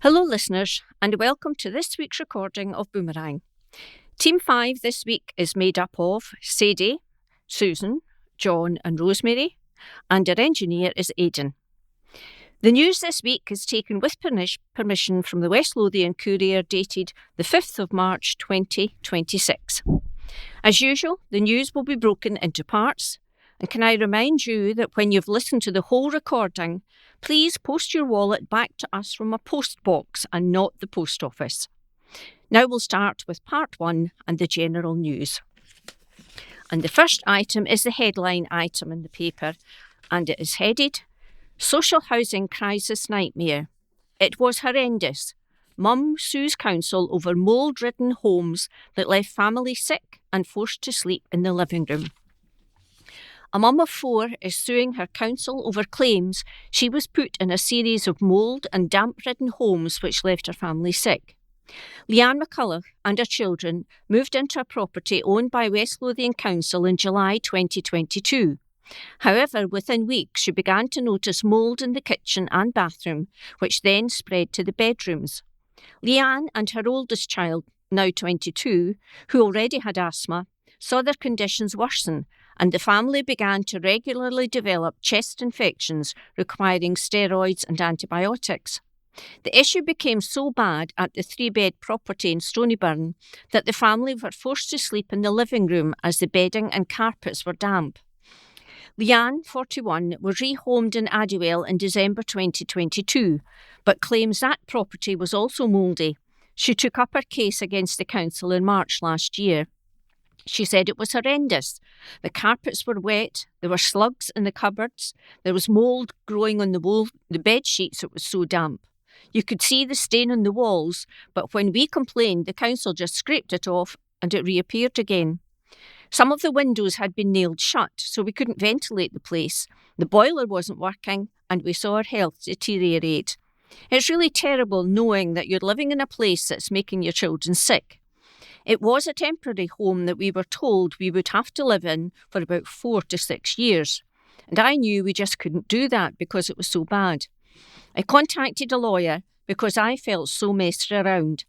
Hello listeners, and welcome to this week's recording of Boomerang. Team 5 this week is made up of Sadie, Susan, John and Rosemary, and our engineer is Aidan. The news this week is taken with permission from the West Lothian Courier dated the 5th of March 2026. As usual, the news will be broken into parts, and can I remind you that when you've listened to the whole recording, please post your wallet back to us from a post box and not the post office. Now we'll start with part 1 and the general news. And the first item is the headline item in the paper, and it is headed, Social Housing Crisis Nightmare. It was horrendous. Mum sues council over mould-ridden homes that left families sick and forced to sleep in the living room. A mum of 4 is suing her council over claims she was put in a series of mould and damp-ridden homes which left her family sick. Leanne McCulloch and her children moved into a property owned by West Lothian Council in July 2022. However, within weeks she began to notice mould in the kitchen and bathroom, which then spread to the bedrooms. Leanne and her oldest child, now 22, who already had asthma, saw their conditions worsen, and the family began to regularly develop chest infections requiring steroids and antibiotics. The issue became so bad at the 3-bed property in Stonyburn that the family were forced to sleep in the living room as the bedding and carpets were damp. Leanne, 41, was rehomed in Addiewell in December 2022, but claims that property was also mouldy. She took up her case against the council in March last year. She said it was horrendous. The carpets were wet, there were slugs in the cupboards, there was mould growing on the bed sheets, it was so damp. You could see the stain on the walls, but when we complained, the council just scraped it off and it reappeared again. Some of the windows had been nailed shut, so we couldn't ventilate the place. The boiler wasn't working, and we saw our health deteriorate. It's really terrible knowing that you're living in a place that's making your children sick. It was a temporary home that we were told we would have to live in for about 4 to 6 years. And I knew we just couldn't do that because it was so bad. I contacted a lawyer because I felt so messed around.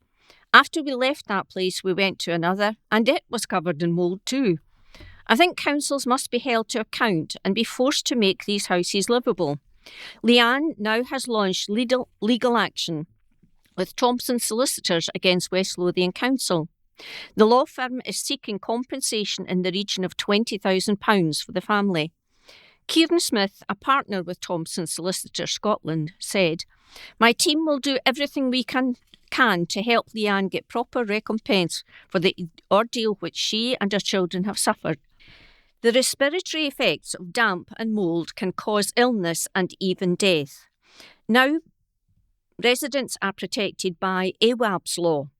After we left that place, we went to another, and it was covered in mould too. I think councils must be held to account and be forced to make these houses livable. Leanne now has launched legal action with Thompson solicitors against West Lothian Council. The law firm is seeking compensation in the region of £20,000 for the family. Kieran Smith, a partner with Thompson Solicitors Scotland, said, "My team will do everything we can to help Leanne get proper recompense for the ordeal which she and her children have suffered. The respiratory effects of damp and mould can cause illness and even death. Now, residents are protected by AWAB's law.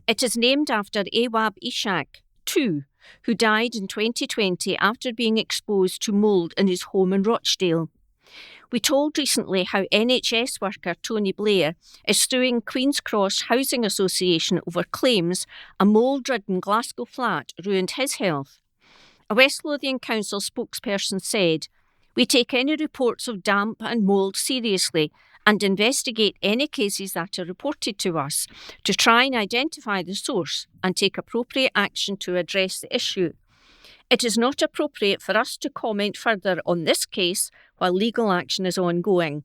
It is named after Awab Ishak II, who died in 2020 after being exposed to mould in his home in Rochdale. We told recently how NHS worker Tony Blair is suing Queen's Cross Housing Association over claims a mould-ridden Glasgow flat ruined his health. A West Lothian Council spokesperson said, "We take any reports of damp and mould seriously and investigate any cases that are reported to us to try and identify the source and take appropriate action to address the issue. It is not appropriate for us to comment further on this case while legal action is ongoing."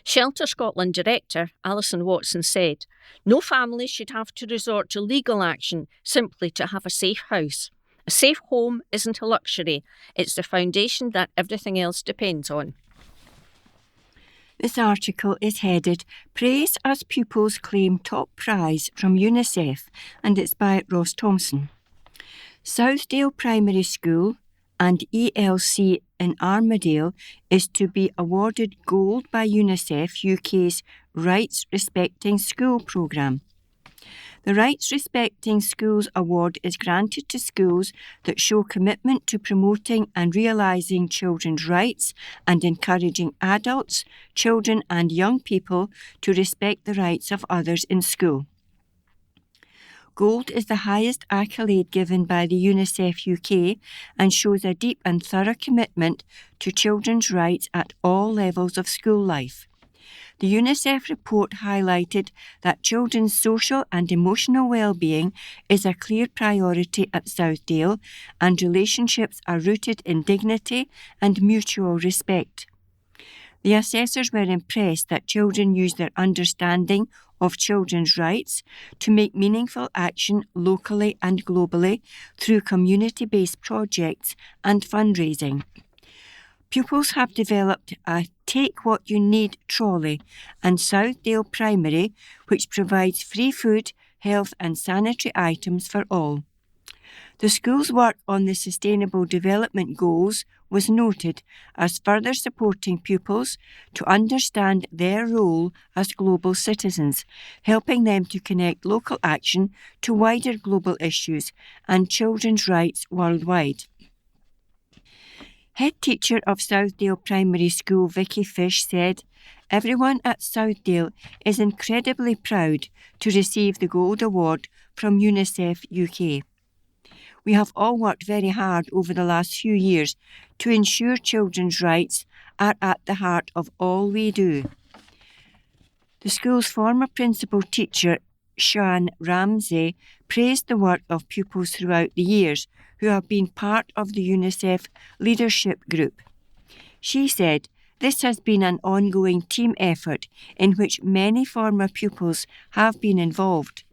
Shelter Scotland Director Alison Watson said, "No family should have to resort to legal action simply to have a safe house. A safe home isn't a luxury, it's the foundation that everything else depends on." This article is headed, Praise as Pupils Claim Top Prize from UNICEF, and it's by Ross Thompson. Southdale Primary School and ELC in Armadale is to be awarded gold by UNICEF UK's Rights Respecting School programme. The Rights Respecting Schools Award is granted to schools that show commitment to promoting and realising children's rights and encouraging adults, children and young people to respect the rights of others in school. Gold is the highest accolade given by the UNICEF UK and shows a deep and thorough commitment to children's rights at all levels of school life. The UNICEF report highlighted that children's social and emotional well-being is a clear priority at Southdale, and relationships are rooted in dignity and mutual respect. The assessors were impressed that children use their understanding of children's rights to make meaningful action locally and globally through community-based projects and fundraising. Pupils have developed a Take What You Need trolley and Southdale Primary, which provides free food, health and sanitary items for all. The school's work on the Sustainable Development Goals was noted as further supporting pupils to understand their role as global citizens, helping them to connect local action to wider global issues and children's rights worldwide. Head teacher of Southdale Primary School, Vicky Fish, said, "Everyone at Southdale is incredibly proud to receive the Gold Award from UNICEF UK. We have all worked very hard over the last few years to ensure children's rights are at the heart of all we do." The school's former principal teacher, Sian Ramsey, praised the work of pupils throughout the years who have been part of the UNICEF leadership group. She said, "This has been an ongoing team effort in which many former pupils have been involved.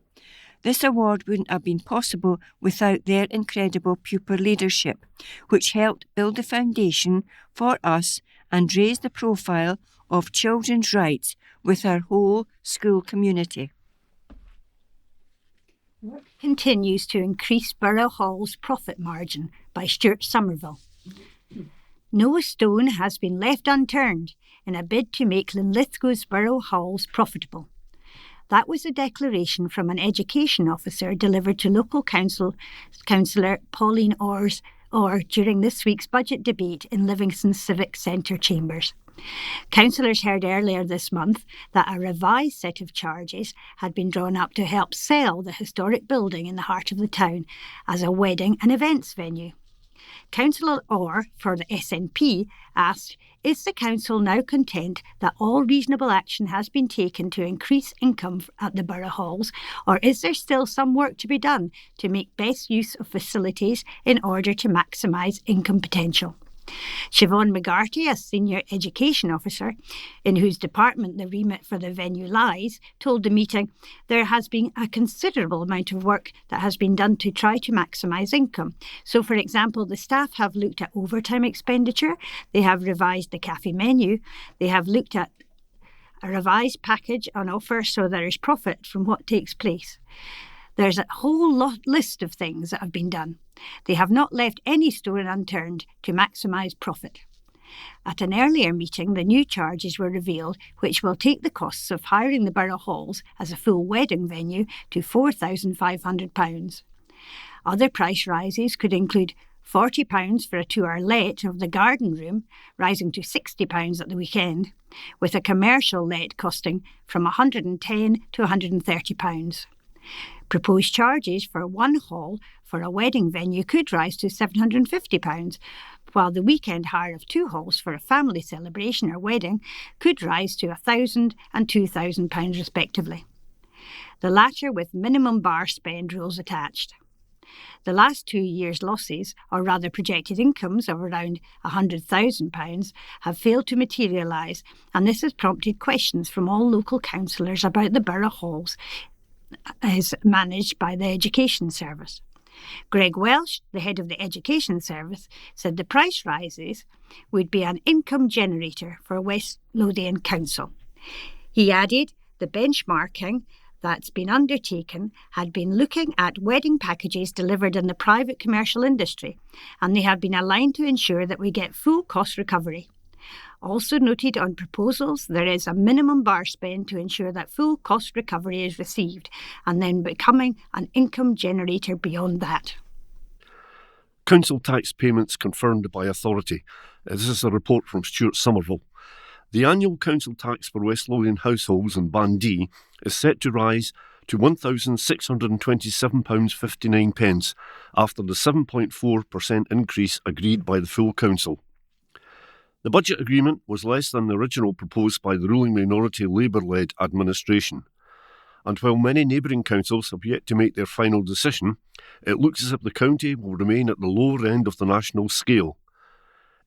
This award wouldn't have been possible without their incredible pupil leadership, which helped build the foundation for us and raise the profile of children's rights with our whole school community." Work continues to increase Borough Hall's profit margin by Stuart Somerville. No stone has been left unturned in a bid to make Linlithgow's Borough Halls profitable. That was a declaration from an education officer delivered to local councillor Pauline Orr during this week's budget debate in Livingston's Civic Centre chambers. Councillors heard earlier this month that a revised set of charges had been drawn up to help sell the historic building in the heart of the town as a wedding and events venue. Councillor Orr for the SNP asked, "Is the council now content that all reasonable action has been taken to increase income at the borough halls, or is there still some work to be done to make best use of facilities in order to maximise income potential?" Siobhan McGarty, a senior education officer, in whose department the remit for the venue lies, told the meeting there has been a considerable amount of work that has been done to try to maximise income. So, for example, the staff have looked at overtime expenditure, they have revised the cafe menu, they have looked at a revised package on offer so there is profit from what takes place. There's a whole list of things that have been done. They have not left any stone unturned to maximise profit. At an earlier meeting, the new charges were revealed, which will take the costs of hiring the borough halls as a full wedding venue to £4,500. Other price rises could include £40 for a 2-hour let of the garden room, rising to £60 at the weekend, with a commercial let costing from £110 to £130. Proposed charges for one hall for a wedding venue could rise to £750, while the weekend hire of 2 halls for a family celebration or wedding could rise to £1,000 and £2,000 respectively. The latter with minimum bar spend rules attached. The last 2 years' losses, or rather projected incomes of around £100,000, have failed to materialise, and this has prompted questions from all local councillors about the borough halls is managed by the Education Service. Greg Welsh, the head of the Education Service, said the price rises would be an income generator for West Lothian Council. He added the benchmarking that's been undertaken had been looking at wedding packages delivered in the private commercial industry, and they have been aligned to ensure that we get full cost recovery. Also noted on proposals, there is a minimum bar spend to ensure that full cost recovery is received, and then becoming an income generator beyond that. Council tax payments confirmed by authority. This is a report from Stuart Somerville. The annual council tax for West Lothian households in Band D is set to rise to £1,627.59 after the 7.4% increase agreed by the full council. The budget agreement was less than the original proposed by the ruling minority Labour-led administration. And while many neighbouring councils have yet to make their final decision, it looks as if the county will remain at the lower end of the national scale.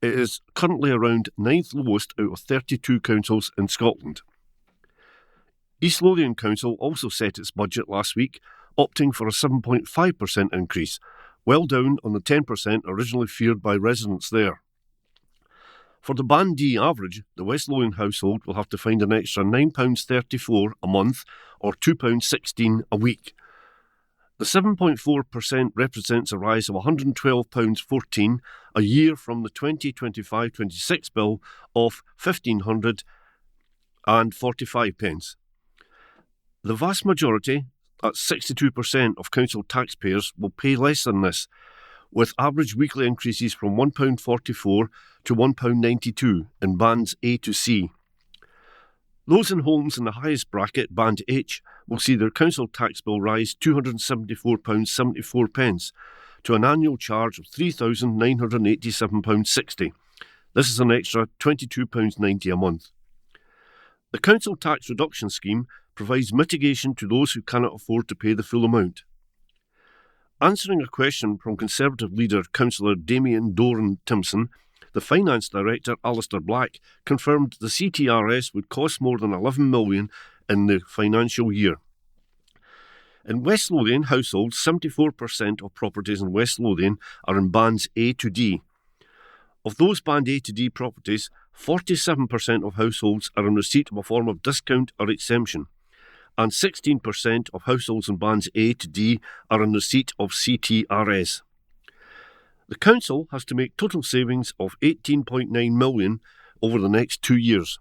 It is currently around 9th lowest out of 32 councils in Scotland. East Lothian Council also set its budget last week, opting for a 7.5% increase, well down on the 10% originally feared by residents there. For the Band D average, the West Lothian household will have to find an extra £9.34 a month or £2.16 a week. The 7.4% represents a rise of £112.14 a year from the 2025-26 bill of £1,545. The vast majority, at 62% of council taxpayers, will pay less than this, with average weekly increases from £1.44 to £1.92 in bands A to C. Those in homes in the highest bracket, Band H, will see their council tax bill rise £274.74 to an annual charge of £3,987.60. This is an extra £22.90 a month. The council tax reduction scheme provides mitigation to those who cannot afford to pay the full amount. Answering a question from Conservative leader Councillor Damien Doran-Timpson, the Finance Director Alistair Black confirmed the CTRS would cost more than £11 million in the financial year. In West Lothian households, 74% of properties in West Lothian are in bands A to D. Of those band A to D properties, 47% of households are in receipt of a form of discount or exemption, and 16% of households in bands A to D are in receipt of CTRS. The council has to make total savings of £18.9 million over the next 2 years.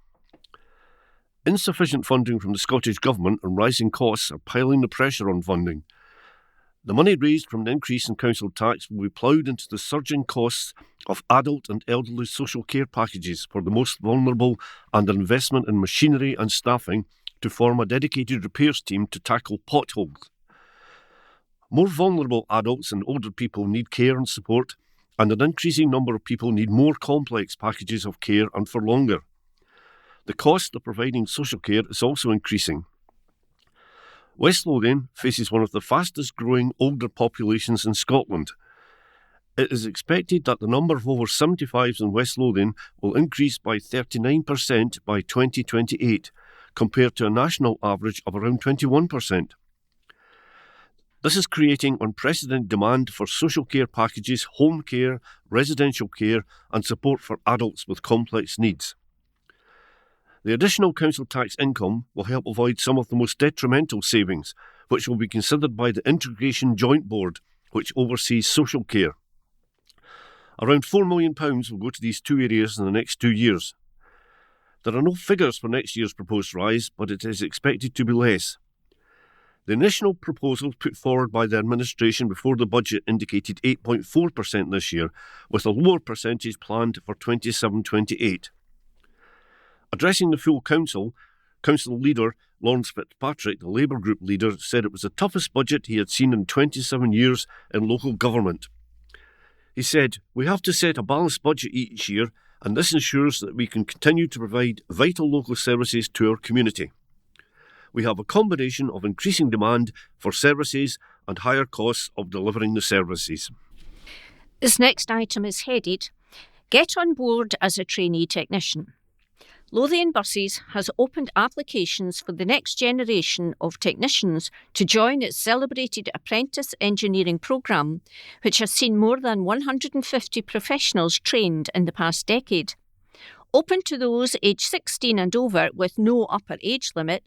Insufficient funding from the Scottish Government and rising costs are piling the pressure on funding. The money raised from the increase in council tax will be ploughed into the surging costs of adult and elderly social care packages for the most vulnerable and an investment in machinery and staffing to form a dedicated repairs team to tackle potholes. More vulnerable adults and older people need care and support, and an increasing number of people need more complex packages of care and for longer. The cost of providing social care is also increasing. West Lothian faces one of the fastest growing older populations in Scotland. It is expected that the number of over 75s in West Lothian will increase by 39% by 2028, compared to a national average of around 21%. This is creating unprecedented demand for social care packages, home care, residential care and support for adults with complex needs. The additional council tax income will help avoid some of the most detrimental savings, which will be considered by the Integration Joint Board, which oversees social care. Around £4 million will go to these two areas in the next 2 years. There are no figures for next year's proposed rise, but it is expected to be less. The initial proposals put forward by the administration before the budget indicated 8.4% this year, with a lower percentage planned for 27-28. Addressing the full council leader Lawrence Fitzpatrick, the Labour group leader, said it was the toughest budget he had seen in 27 years in local government. He said, "We have to set a balanced budget each year, and this ensures that we can continue to provide vital local services to our community. We have a combination of increasing demand for services and higher costs of delivering the services." This next item is headed, Get on board as a trainee technician. Lothian Buses has opened applications for the next generation of technicians to join its celebrated apprentice engineering programme, which has seen more than 150 professionals trained in the past decade. Open to those aged 16 and over with no upper age limit,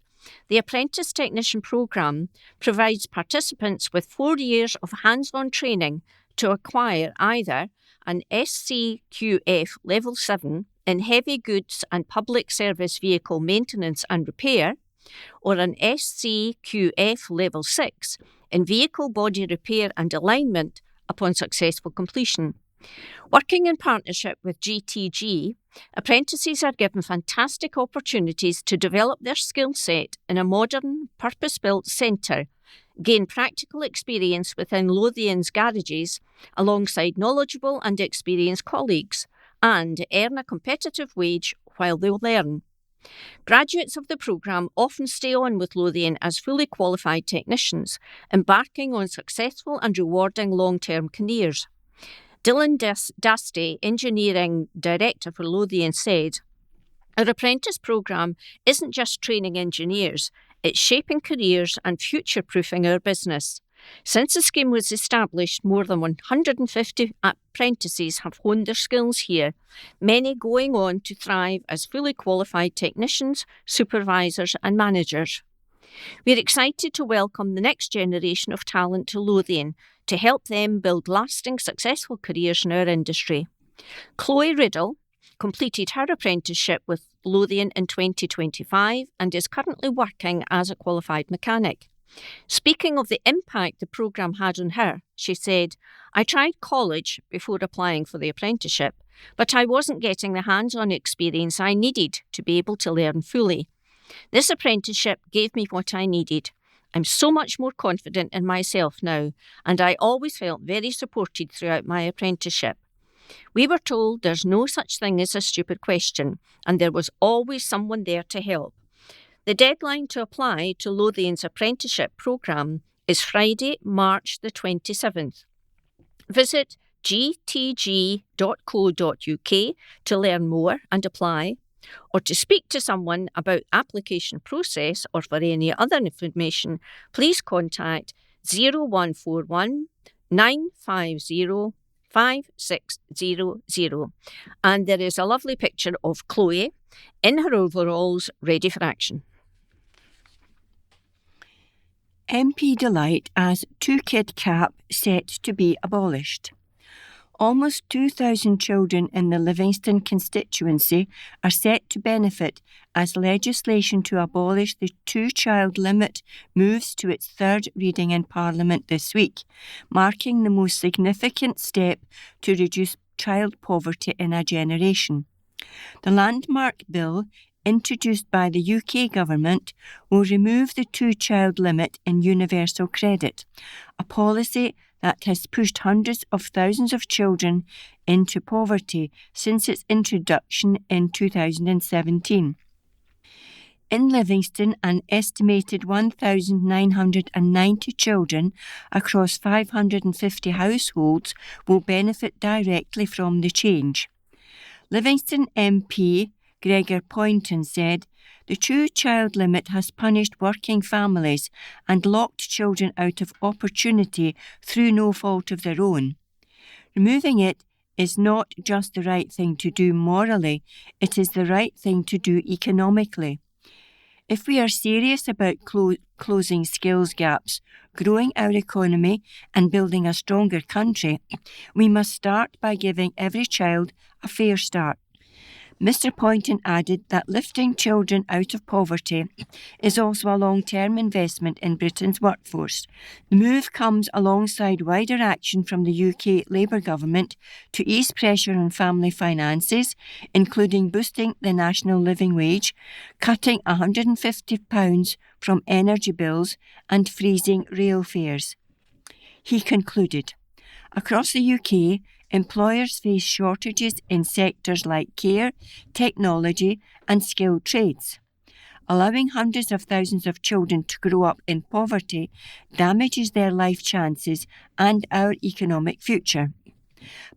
the Apprentice Technician Programme provides participants with 4 years of hands-on training to acquire either an SCQF Level 7 in Heavy Goods and Public Service Vehicle Maintenance and Repair, or an SCQF Level 6 in Vehicle Body Repair and Alignment upon successful completion. Working in partnership with GTG, apprentices are given fantastic opportunities to develop their skill set in a modern, purpose-built centre, gain practical experience within Lothian's garages alongside knowledgeable and experienced colleagues, and earn a competitive wage while they learn. Graduates of the programme often stay on with Lothian as fully qualified technicians, embarking on successful and rewarding long-term careers. Dylan Dasty, Engineering Director for Lothian, said, "Our apprentice programme isn't just training engineers, it's shaping careers and future-proofing our business. Since the scheme was established, more than 150 apprentices have honed their skills here, many going on to thrive as fully qualified technicians, supervisors and managers. We're excited to welcome the next generation of talent to Lothian to help them build lasting, successful careers in our industry." Chloe Riddle completed her apprenticeship with Lothian in 2025 and is currently working as a qualified mechanic. Speaking of the impact the programme had on her, she said, "I tried college before applying for the apprenticeship, but I wasn't getting the hands-on experience I needed to be able to learn fully. This apprenticeship gave me what I needed. I'm so much more confident in myself now, and I always felt very supported throughout my apprenticeship. We were told there's no such thing as a stupid question, and there was always someone there to help. The deadline to apply to Lothian's apprenticeship programme is Friday, March the 27th. Visit gtg.co.uk to learn more and apply, or to speak to someone about application process or for any other information, please contact 0141 950 5600. And there is a lovely picture of Chloe in her overalls, ready for action. MP Delight as two-kid cap set to be abolished. Almost 2,000 children in the Livingston constituency are set to benefit as legislation to abolish the two-child limit moves to its third reading in Parliament this week, marking the most significant step to reduce child poverty in a generation. The landmark bill, introduced by the UK government, will remove the two-child limit in universal credit, a policy that has pushed hundreds of thousands of children into poverty since its introduction in 2017. In Livingston, an estimated 1,990 children across 550 households will benefit directly from the change. Livingston MP Gregor Poynton said, "The two-child limit has punished working families and locked children out of opportunity through no fault of their own. Removing it is not just the right thing to do morally, it is the right thing to do economically. If we are serious about closing skills gaps, growing our economy and building a stronger country, we must start by giving every child a fair start." Mr. Poynton added that lifting children out of poverty is also a long-term investment in Britain's workforce. The move comes alongside wider action from the UK Labour government to ease pressure on family finances, including boosting the national living wage, cutting £150 from energy bills and freezing rail fares. He concluded, "Across the UK, employers face shortages in sectors like care, technology and skilled trades. Allowing hundreds of thousands of children to grow up in poverty damages their life chances and our economic future.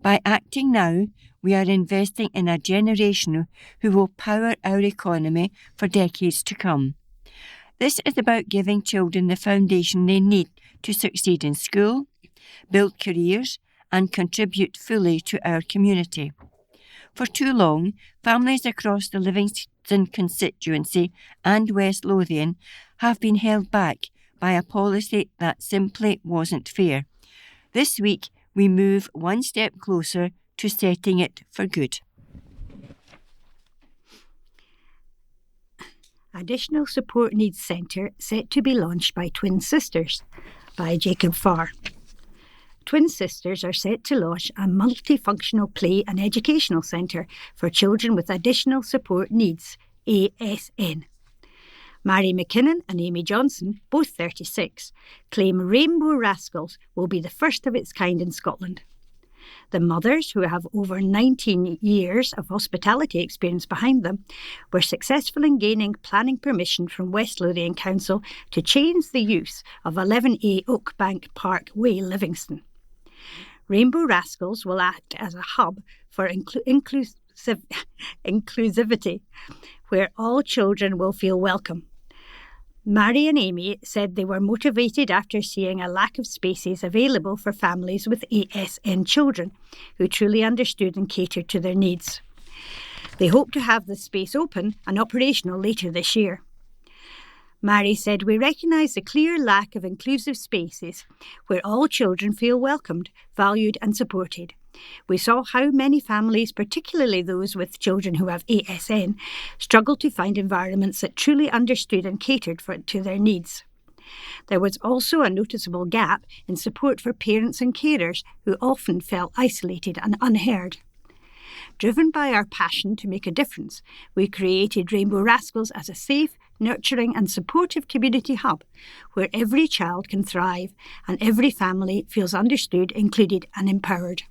By acting now, we are investing in a generation who will power our economy for decades to come. This is about giving children the foundation they need to succeed in school, build careers, and contribute fully to our community. For too long, families across the Livingston constituency and West Lothian have been held back by a policy that simply wasn't fair. This week, we move one step closer to setting it for good." Additional Support Needs Centre set to be launched by Twin Sisters by Jacob Farr. Twin Sisters are set to launch a multifunctional play and educational centre for children with additional support needs, ASN. Mary McKinnon and Amy Johnson, both 36, claim Rainbow Rascals will be the first of its kind in Scotland. The mothers, who have over 19 years of hospitality experience behind them, were successful in gaining planning permission from West Lothian Council to change the use of 11A Oakbank Park Way, Livingston. Rainbow Rascals will act as a hub for inclusivity, where all children will feel welcome. Mary and Amy said they were motivated after seeing a lack of spaces available for families with ASN children who truly understood and catered to their needs. They hope to have the space open and operational later this year. Mary said, "We recognise the clear lack of inclusive spaces where all children feel welcomed, valued and supported. We saw how many families, particularly those with children who have ASN, struggle to find environments that truly understood and catered to their needs. There was also a noticeable gap in support for parents and carers who often felt isolated and unheard. Driven by our passion to make a difference, we created Rainbow Rascals as a safe, nurturing and supportive community hub where every child can thrive and every family feels understood, included and empowered.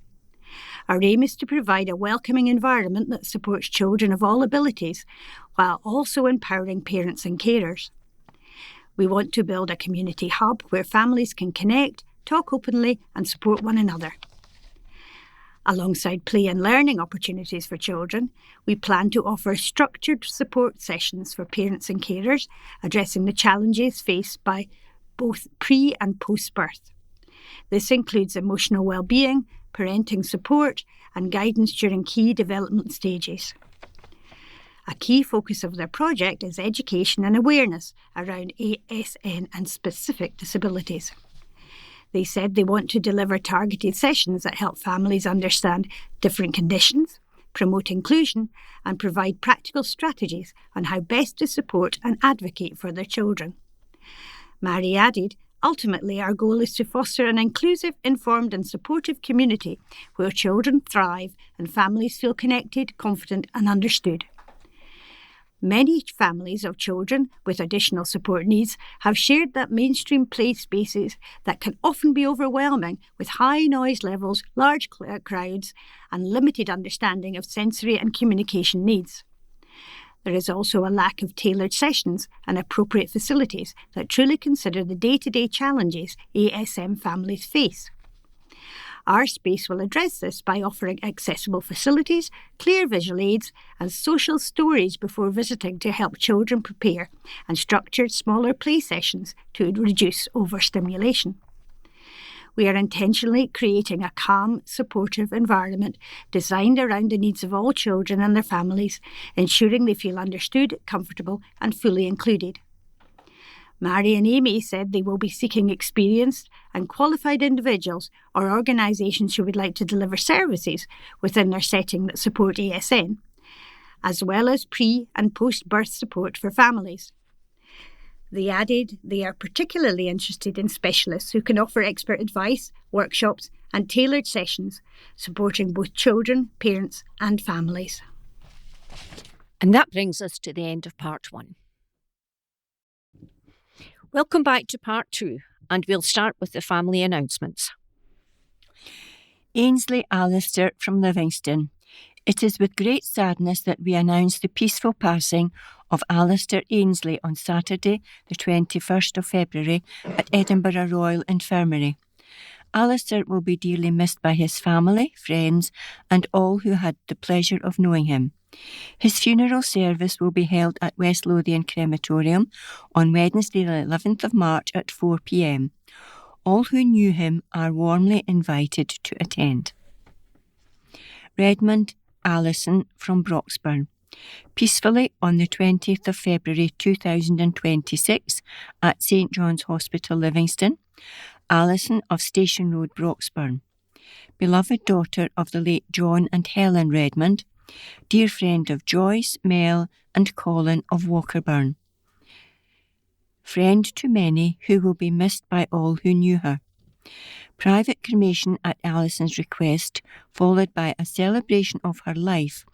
Our aim is to provide a welcoming environment that supports children of all abilities, while also empowering parents and carers. We want to build a community hub where families can connect, talk openly and support one another. Alongside play and learning opportunities for children, we plan to offer structured support sessions for parents and carers, addressing the challenges faced by both pre- and post-birth. This includes emotional well-being, parenting support and guidance during key development stages. A key focus of their project is education and awareness around ASN and specific disabilities. They said they want to deliver targeted sessions that help families understand different conditions, promote inclusion and provide practical strategies on how best to support and advocate for their children. Mary added, "Ultimately, our goal is to foster an inclusive, informed and supportive community where children thrive and families feel connected, confident and understood." Many families of children with additional support needs have shared that mainstream play spaces that can often be overwhelming with high noise levels, large crowds and limited understanding of sensory and communication needs. There is also a lack of tailored sessions and appropriate facilities that truly consider the day-to-day challenges ASM families face. Our space will address this by offering accessible facilities, clear visual aids and social stories before visiting to help children prepare, and structured smaller play sessions to reduce overstimulation. We are intentionally creating a calm, supportive environment designed around the needs of all children and their families, ensuring they feel understood, comfortable and fully included. Mary and Amy said they will be seeking experienced and qualified individuals or organisations who would like to deliver services within their setting that support ASN, as well as pre- and post-birth support for families. They added they are particularly interested in specialists who can offer expert advice, workshops and tailored sessions, supporting both children, parents and families. And that brings us to the end of part 1. Welcome back to part 2, and we'll start with the family announcements. Ainsley Alistair from Livingston. It is with great sadness that we announce the peaceful passing of Alistair Ainsley on Saturday, the 21st of February, at Edinburgh Royal Infirmary. Alistair will be dearly missed by his family, friends, and all who had the pleasure of knowing him. His funeral service will be held at West Lothian Crematorium on Wednesday, the 11th of March at 4 p.m. All who knew him are warmly invited to attend. Redmond Allison from Broxburn. Peacefully on the 20th of February 2026 at St John's Hospital, Livingston, Alison of Station Road, Broxburn. Beloved daughter of the late John and Helen Redmond, dear friend of Joyce, Mel and Colin of Walkerburn. Friend to many who will be missed by all who knew her. Private cremation at Alison's request, followed by a celebration of her life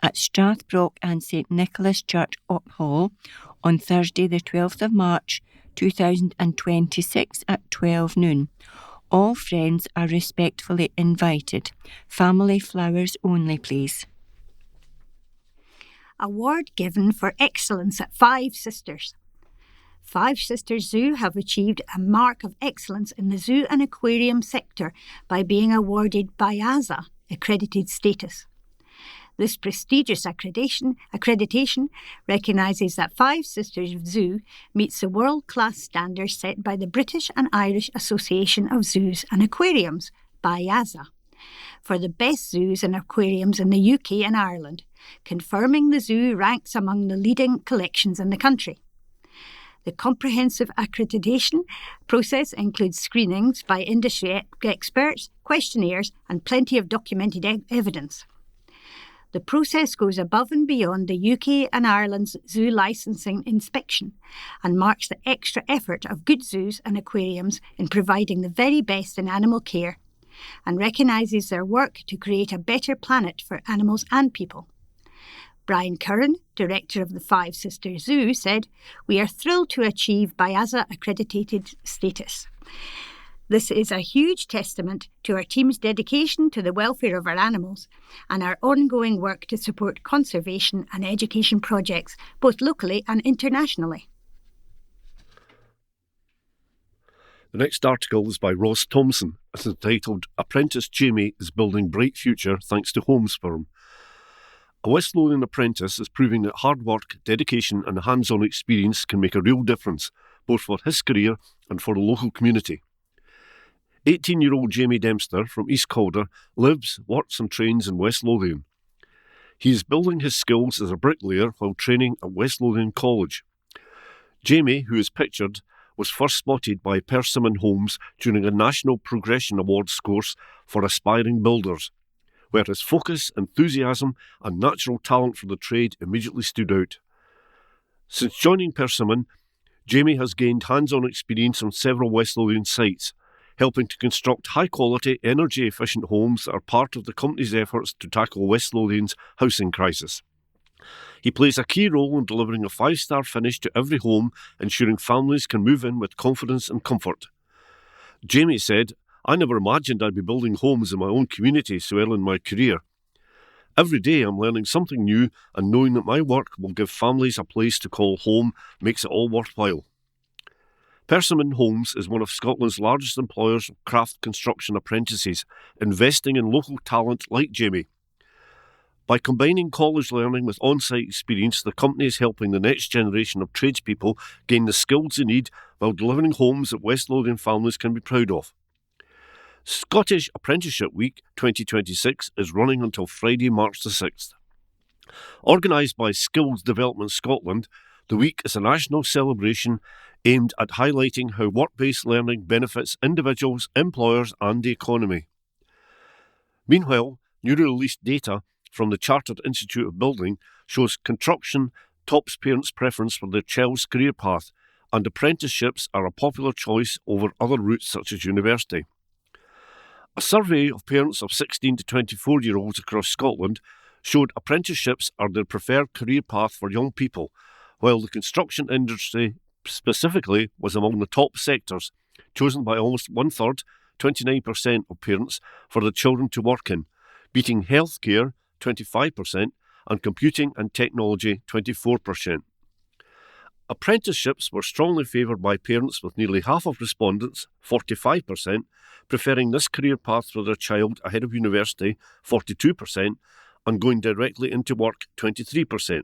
at Strathbrock and St Nicholas Church Hall on Thursday the 12th of March 2026 at 12 noon. All friends are respectfully invited. Family flowers only, please. Award given for excellence at Five Sisters. Five Sisters Zoo have achieved a mark of excellence in the zoo and aquarium sector by being awarded BIAZA accredited status. This prestigious accreditation recognises that Five Sisters Zoo meets the world-class standards set by the British and Irish Association of Zoos and Aquariums, BIAZA, for the best zoos and aquariums in the UK and Ireland, confirming the zoo ranks among the leading collections in the country. The comprehensive accreditation process includes screenings by industry experts, questionnaires, and plenty of documented evidence. The process goes above and beyond the UK and Ireland's zoo licensing inspection and marks the extra effort of good zoos and aquariums in providing the very best in animal care and recognises their work to create a better planet for animals and people. Brian Curran, director of the Five Sisters Zoo, said, "We are thrilled to achieve BIAZA accredited status. This is a huge testament to our team's dedication to the welfare of our animals and our ongoing work to support conservation and education projects, both locally and internationally." The next article is by Ross Thompson. It's entitled "Apprentice Jamie is Building Bright Future Thanks to Homes Firm." A West Lothian apprentice is proving that hard work, dedication and hands-on experience can make a real difference, both for his career and for the local community. 18-year-old Jamie Dempster from East Calder lives, works and trains in West Lothian. He is building his skills as a bricklayer while training at West Lothian College. Jamie, who is pictured, was first spotted by Persimmon Homes during a National Progression Awards course for aspiring builders, where his focus, enthusiasm and natural talent for the trade immediately stood out. Since joining Persimmon, Jamie has gained hands-on experience on several West Lothian sites, helping to construct high-quality, energy-efficient homes that are part of the company's efforts to tackle West Lothian's housing crisis. He plays a key role in delivering a 5-star finish to every home, ensuring families can move in with confidence and comfort. Jamie said, "I never imagined I'd be building homes in my own community so early in my career. Every day I'm learning something new, and knowing that my work will give families a place to call home makes it all worthwhile." Persimmon Homes is one of Scotland's largest employers of craft construction apprentices, investing in local talent like Jamie. By combining college learning with on-site experience, the company is helping the next generation of tradespeople gain the skills they need while delivering homes that West Lothian families can be proud of. Scottish Apprenticeship Week 2026 is running until Friday, March the 6th. Organised by Skills Development Scotland, the week is a national celebration aimed at highlighting how work-based learning benefits individuals, employers and the economy. Meanwhile, newly released data from the Chartered Institute of Building shows construction tops parents' preference for their child's career path, and apprenticeships are a popular choice over other routes such as university. A survey of parents of 16 to 24-year-olds across Scotland showed apprenticeships are their preferred career path for young people, while the construction industry specifically was among the top sectors, chosen by almost one-third, 29% of parents, for their children to work in, beating healthcare, 25%, and computing and technology, 24%. Apprenticeships were strongly favoured by parents, with nearly half of respondents, 45%, preferring this career path for their child ahead of university, 42%, and going directly into work, 23%.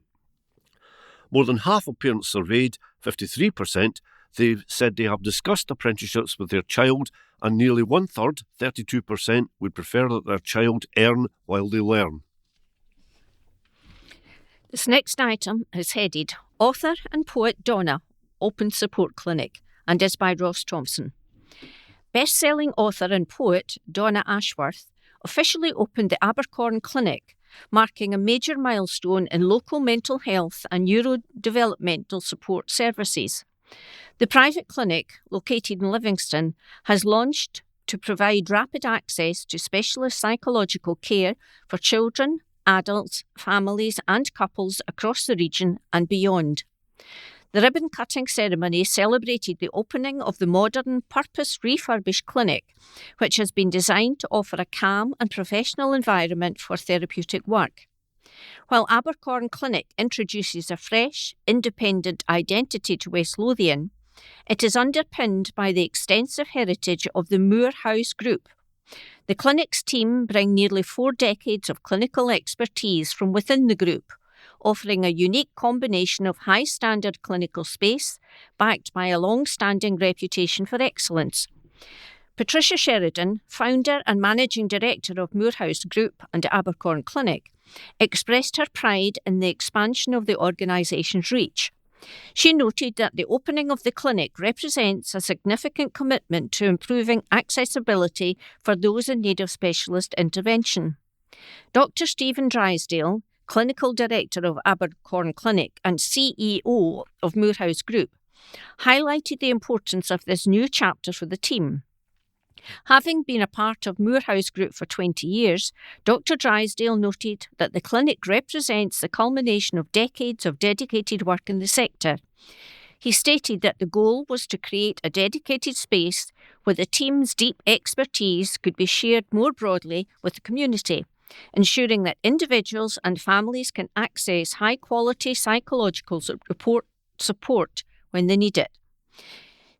More than half of parents surveyed, 53%, they said they have discussed apprenticeships with their child, and nearly one-third, 32%, would prefer that their child earn while they learn. This next item is headed "Author and Poet Donna Open Support Clinic" and is by Ross Thompson. Best-selling author and poet Donna Ashworth officially opened the Abercorn Clinic, marking a major milestone in local mental health and neurodevelopmental support services. The private clinic, located in Livingston, has launched to provide rapid access to specialist psychological care for children, adults, families and couples across the region and beyond. The ribbon-cutting ceremony celebrated the opening of the modern, purpose-refurbished clinic, which has been designed to offer a calm and professional environment for therapeutic work. While Abercorn Clinic introduces a fresh, independent identity to West Lothian, it is underpinned by the extensive heritage of the Moore House Group. The clinic's team bring nearly 4 decades of clinical expertise from within the group, offering a unique combination of high-standard clinical space backed by a long-standing reputation for excellence. Patricia Sheridan, founder and managing director of Moore House Group and Abercorn Clinic, expressed her pride in the expansion of the organisation's reach. She noted that the opening of the clinic represents a significant commitment to improving accessibility for those in need of specialist intervention. Dr. Stephen Drysdale, Clinical Director of Abercorn Clinic and CEO of Moore House Group, highlighted the importance of this new chapter for the team. Having been a part of Moore House Group for 20 years, Dr. Drysdale noted that the clinic represents the culmination of decades of dedicated work in the sector. He stated that the goal was to create a dedicated space where the team's deep expertise could be shared more broadly with the community, ensuring that individuals and families can access high-quality psychological support when they need it.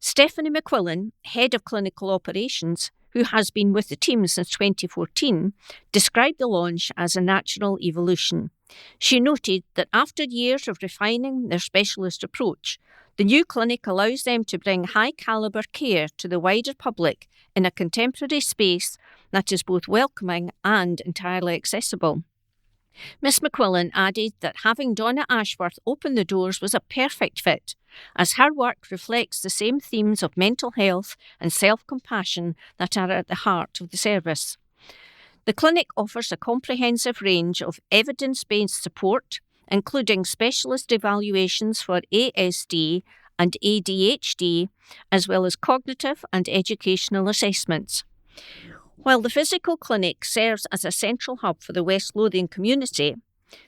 Stephanie McQuillan, Head of Clinical Operations, who has been with the team since 2014, described the launch as a natural evolution. She noted that after years of refining their specialist approach, the new clinic allows them to bring high-calibre care to the wider public in a contemporary space that is both welcoming and entirely accessible. Miss McQuillan added that having Donna Ashworth open the doors was a perfect fit, as her work reflects the same themes of mental health and self-compassion that are at the heart of the service. The clinic offers a comprehensive range of evidence-based support, including specialist evaluations for ASD and ADHD, as well as cognitive and educational assessments. While the physical clinic serves as a central hub for the West Lothian community,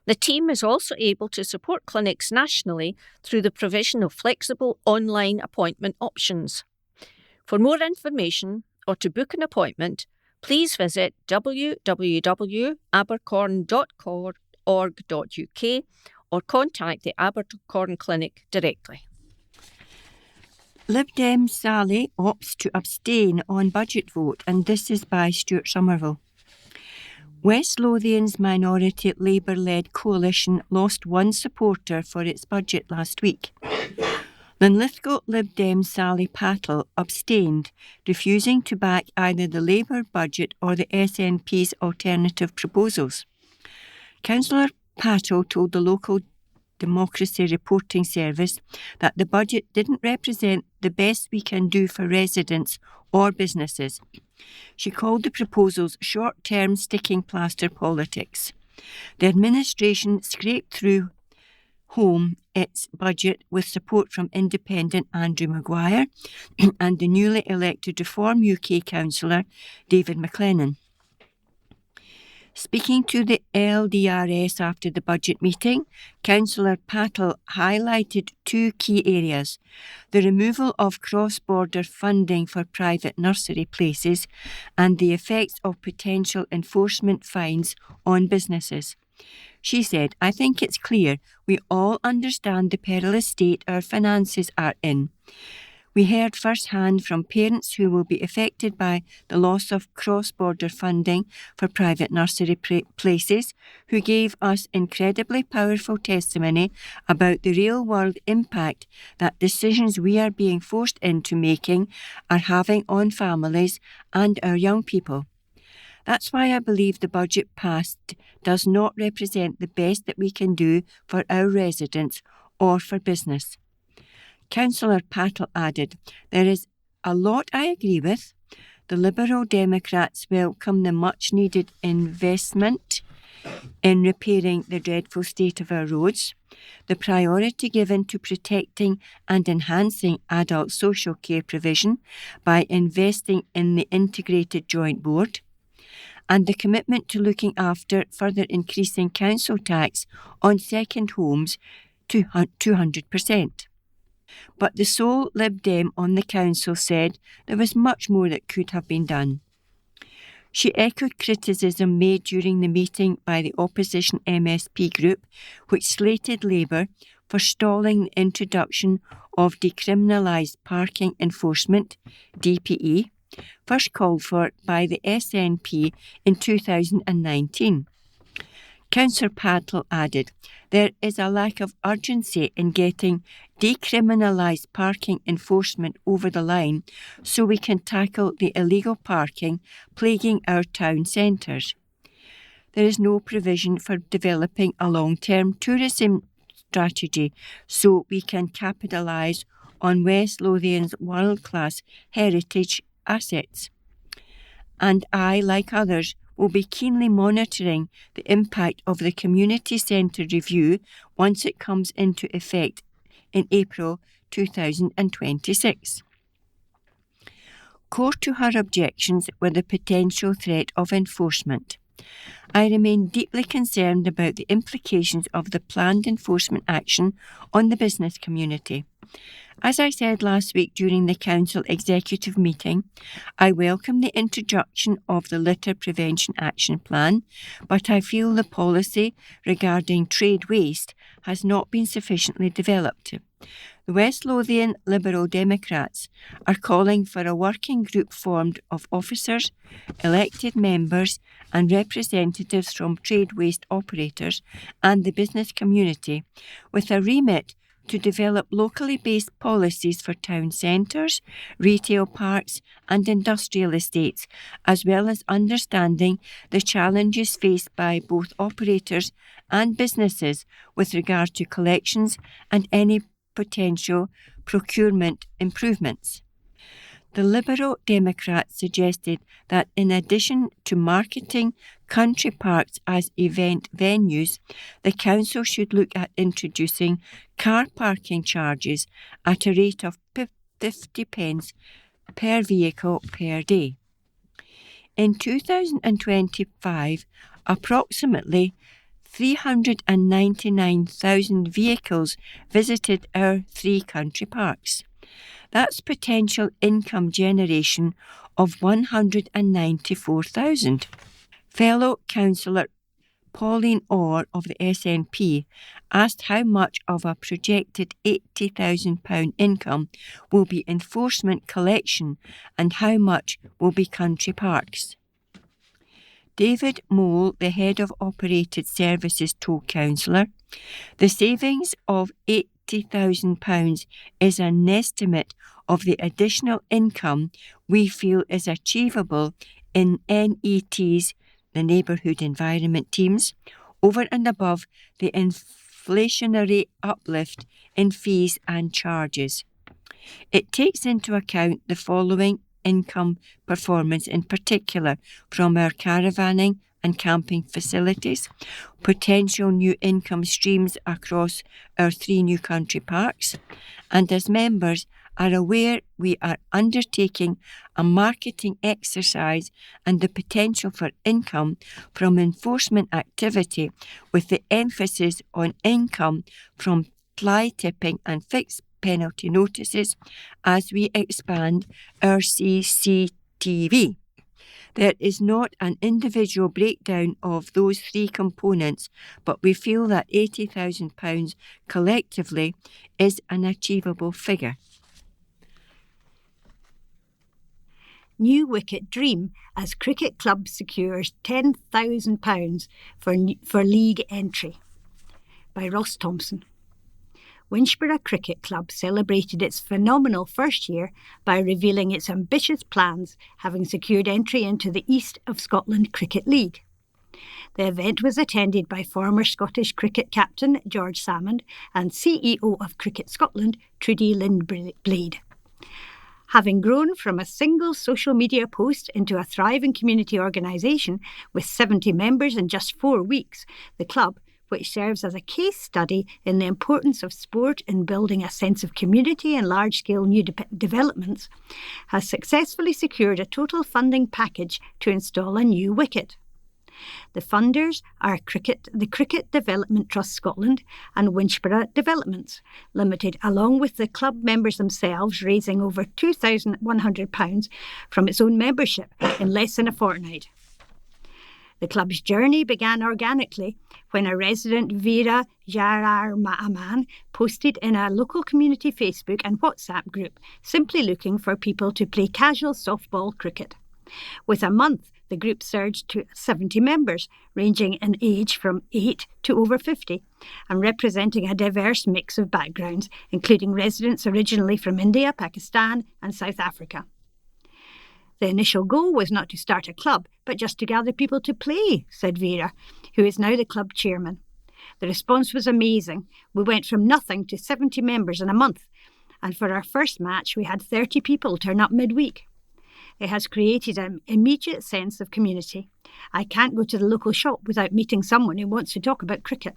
the team is also able to support clinics nationally through the provision of flexible online appointment options. For more information or to book an appointment, please visit www.abercorn.org.uk or contact the Abercorn Clinic directly. Lib Dem Sally opts to abstain on budget vote, and this is by Stuart Somerville. West Lothian's minority Labour-led coalition lost one supporter for its budget last week. Linlithgow Lib Dem Sally Pattle abstained, refusing to back either the Labour budget or the SNP's alternative proposals. Councillor Pattle told the local Democracy Reporting Service that the budget didn't represent the best we can do for residents or businesses. She called the proposals short-term sticking plaster politics. The administration scraped through home its budget with support from independent Andrew Maguire and the newly elected Reform UK councillor David McLennan. Speaking to the LDRS after the budget meeting, Councillor Pattle highlighted 2 key areas: the removal of cross-border funding for private nursery places and the effects of potential enforcement fines on businesses. She said, "I think it's clear we all understand the perilous state our finances are in. We heard firsthand from parents who will be affected by the loss of cross-border funding for private nursery places, who gave us incredibly powerful testimony about the real-world impact that decisions we are being forced into making are having on families and our young people. That's why I believe the budget passed does not represent the best that we can do for our residents or for business." Councillor Pattle added, "There is a lot I agree with. The Liberal Democrats welcome the much-needed investment in repairing the dreadful state of our roads, the priority given to protecting and enhancing adult social care provision by investing in the Integrated Joint Board, and the commitment to looking after further increasing council tax on second homes to 200%. But the sole Lib Dem on the council said there was much more that could have been done. She echoed criticism made during the meeting by the opposition MSP group, which slated Labour for stalling the introduction of decriminalised parking enforcement, DPE, first called for by the SNP in 2019. Councillor Patel added, there is a lack of urgency in getting decriminalised parking enforcement over the line so we can tackle the illegal parking plaguing our town centres. There is no provision for developing a long-term tourism strategy so we can capitalise on West Lothian's world-class heritage assets. And I, like others, will be keenly monitoring the impact of the community centre review once it comes into effect in April 2026. Core to her objections were the potential threat of enforcement. I remain deeply concerned about the implications of the planned enforcement action on the business community. As I said last week during the Council Executive meeting, I welcome the introduction of the Litter Prevention Action Plan, but I feel the policy regarding trade waste has not been sufficiently developed. The West Lothian Liberal Democrats are calling for a working group formed of officers, elected members and representatives from trade waste operators and the business community with a remit to develop locally based policies for town centres, retail parks and industrial estates, as well as understanding the challenges faced by both operators and businesses with regard to collections and any potential procurement improvements. The Liberal Democrats suggested that in addition to marketing country parks as event venues, the council should look at introducing car parking charges at a rate of 50 pence per vehicle per day. In 2025, approximately 399,000 vehicles visited our 3 country parks. That's potential income generation of 194,000. Fellow councillor Pauline Orr of the SNP asked how much of a projected £80,000 income will be enforcement collection and how much will be country parks. David Mole, the head of operated services, told councillor, the savings of £80,000 is an estimate of the additional income we feel is achievable in NETs, the neighbourhood environment teams, over and above the inflationary uplift in fees and charges. It takes into account the following income performance in particular from our caravanning and camping facilities, potential new income streams across our 3 new country parks, and as members are aware we are undertaking a marketing exercise and the potential for income from enforcement activity with the emphasis on income from fly tipping and fixed penalty notices as we expand our CCTV. There is not an individual breakdown of those 3 components, but we feel that £80,000 collectively is an achievable figure. New Wicket dream as cricket club secures £10,000 for league entry. By Ross Thompson. Winchborough Cricket Club celebrated its phenomenal first year by revealing its ambitious plans, having secured entry into the East of Scotland Cricket League. The event was attended by former Scottish cricket captain George Salmond and CEO of Cricket Scotland Trudy Lindblade. Having grown from a single social media post into a thriving community organisation with 70 members in just 4 weeks, the club, which serves as a case study in the importance of sport in building a sense of community and large-scale new developments, has successfully secured a total funding package to install a new wicket. The funders are the Cricket Development Trust Scotland and Winchborough Developments Limited, along with the club members themselves, raising over £2,100 from its own membership in less than a fortnight. The club's journey began organically when a resident, Vera Jararmaman, posted in a local community Facebook and WhatsApp group, simply looking for people to play casual softball cricket. With a month, the group surged to 70 members, ranging in age from 8 to over 50, and representing a diverse mix of backgrounds, including residents originally from India, Pakistan, and South Africa. The initial goal was not to start a club, but just to gather people to play, said Vera, who is now the club chairman. The response was amazing. We went from nothing to 70 members in a month, and for our first match, we had 30 people turn up midweek. It has created an immediate sense of community. I can't go to the local shop without meeting someone who wants to talk about cricket.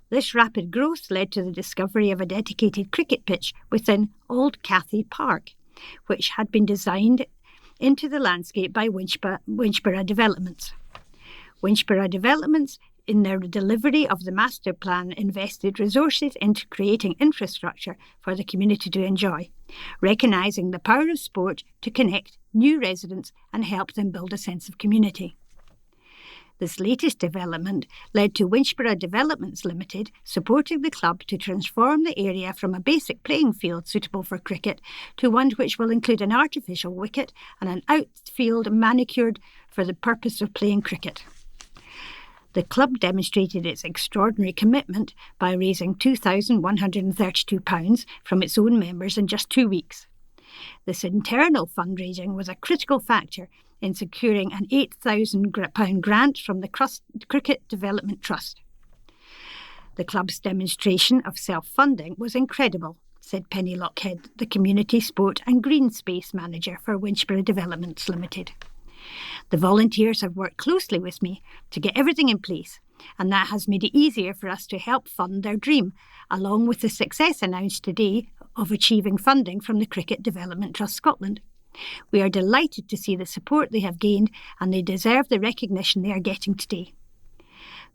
This rapid growth led to the discovery of a dedicated cricket pitch within Old Cathay Park, which had been designed into the landscape by Winchborough Developments. Winchborough Developments, in their delivery of the master plan, invested resources into creating infrastructure for the community to enjoy, recognising the power of sport to connect new residents and help them build a sense of community. This latest development led to Winchborough Developments Limited supporting the club to transform the area from a basic playing field suitable for cricket to one which will include an artificial wicket and an outfield manicured for the purpose of playing cricket. The club demonstrated its extraordinary commitment by raising £2,132 from its own members in just 2 weeks. This internal fundraising was a critical factor in securing an £8,000 grant from the Cricket Development Trust. The club's demonstration of self-funding was incredible, said Penny Lockhead, the Community Sport and Green Space Manager for Winchborough Developments Limited. The volunteers have worked closely with me to get everything in place, and that has made it easier for us to help fund their dream, along with the success announced today of achieving funding from the Cricket Development Trust Scotland. We are delighted to see the support they have gained, and they deserve the recognition they are getting today.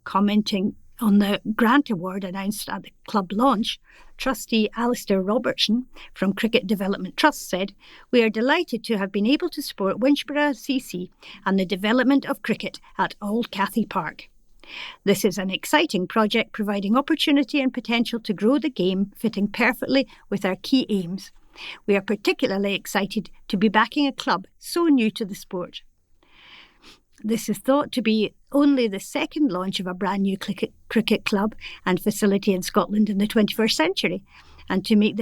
Commenting on the grant award announced at the club launch, Trustee Alistair Robertson from Cricket Development Trust said, "We are delighted to have been able to support Winchborough CC and the development of cricket at Old Cathay Park. This is an exciting project providing opportunity and potential to grow the game, fitting perfectly with our key aims. We are particularly excited to be backing a club so new to the sport. This is thought to be only the second launch of a brand new cricket club and facility in Scotland in the 21st century, and to mark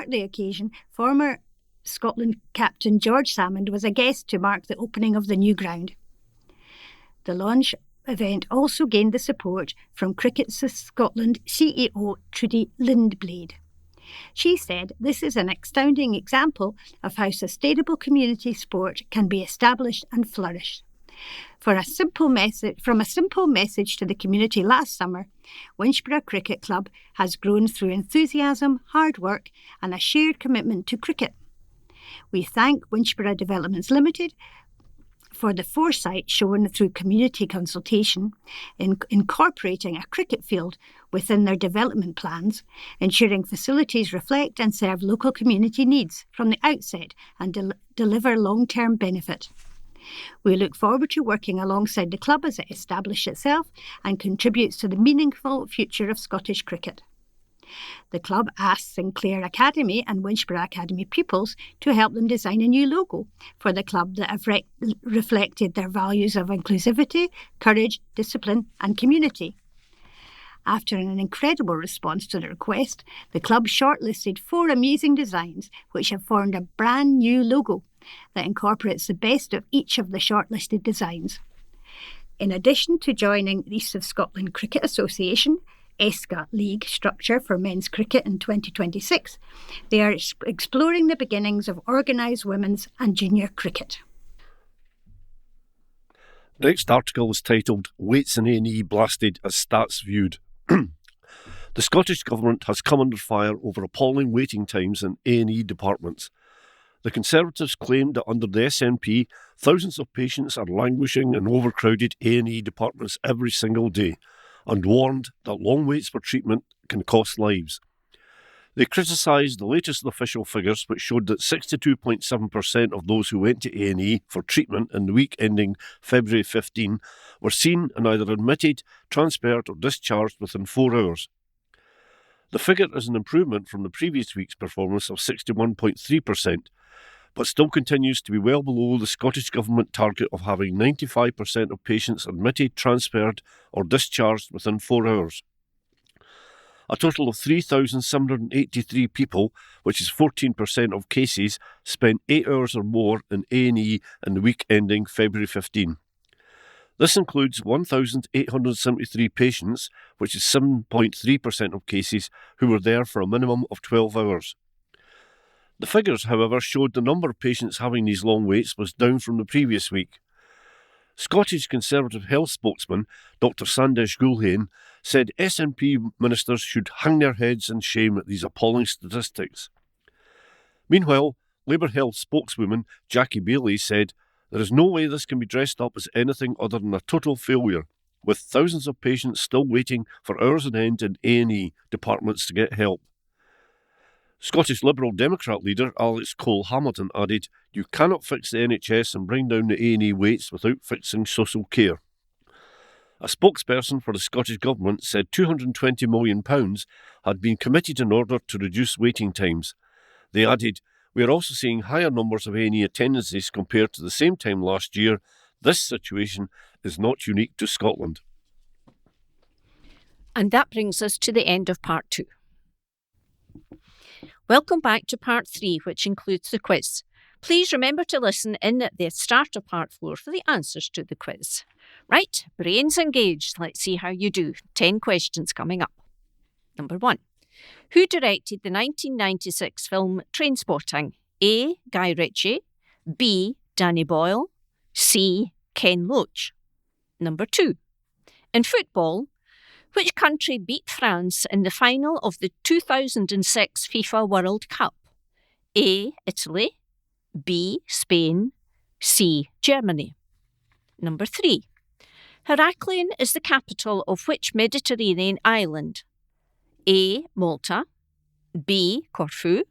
the occasion, former Scotland captain George Salmond was a guest to mark the opening of the new ground." The launch event also gained the support from Cricket Scotland CEO Trudy Lindblade. She said, "This is an astounding example of how sustainable community sport can be established and flourish. From a simple message to the community last summer, Winchborough Cricket Club has grown through enthusiasm, hard work and a shared commitment to cricket. We thank Winchborough Developments Limited for the foresight shown through community consultation in incorporating a cricket field within their development plans, ensuring facilities reflect and serve local community needs from the outset and deliver long-term benefit. We look forward to working alongside the club as it establishes itself and contributes to the meaningful future of Scottish cricket." The club asked Sinclair Academy and Winchborough Academy pupils to help them design a new logo for the club that have reflected their values of inclusivity, courage, discipline and community. After an incredible response to the request, the club shortlisted 4 amazing designs which have formed a brand new logo that incorporates the best of each of the shortlisted designs. In addition to joining the East of Scotland Cricket Association, ESCA League structure for men's cricket in 2026, they are exploring the beginnings of organised women's and junior cricket. The next article is titled "Waits in A&E Blasted as Stats Viewed." The Scottish Government has come under fire over appalling waiting times in A&E departments. The Conservatives claimed that under the SNP, thousands of patients are languishing in overcrowded A&E departments every single day, and warned that long waits for treatment can cost lives. They criticised the latest official figures, which showed that 62.7% of those who went to A&E for treatment in the week ending February 15 were seen and either admitted, transferred or discharged within 4 hours. The figure is an improvement from the previous week's performance of 61.3%, but still continues to be well below the Scottish Government target of having 95% of patients admitted, transferred or discharged within 4 hours. A total of 3,783 people, which is 14% of cases, spent 8 hours or more in A&E in the week ending February 15. This includes 1,873 patients, which is 7.3% of cases, who were there for a minimum of 12 hours. The figures, however, showed the number of patients having these long waits was down from the previous week. Scottish Conservative health spokesman Dr Sandesh Gulhane said SNP ministers should hang their heads in shame at these appalling statistics. Meanwhile, Labour health spokeswoman Jackie Bailey said, "There is no way this can be dressed up as anything other than a total failure, with thousands of patients still waiting for hours on end in A&E departments to get help." Scottish Liberal Democrat leader Alex Cole-Hamilton added, "You cannot fix the NHS and bring down the A&E waits without fixing social care." A spokesperson for the Scottish Government said £220 million had been committed in order to reduce waiting times. They added, "We are also seeing higher numbers of A&E attendances compared to the same time last year. This situation is not unique to Scotland." And that brings us to the end of part 2. Welcome back to part 3, which includes the quiz. Please remember to listen in at the start of part 4 for the answers to the quiz. Right, brains engaged. Let's see how you do. 10 questions coming up. Number 1. Who directed the 1996 film Trainspotting? A. Guy Ritchie, B. Danny Boyle, C. Ken Loach. Number 2. In football, which country beat France in the final of the 2006 FIFA World Cup? A. Italy, B. Spain, C. Germany. Number 3. Heraklion is the capital of which Mediterranean island? A. Malta, B. Corfu,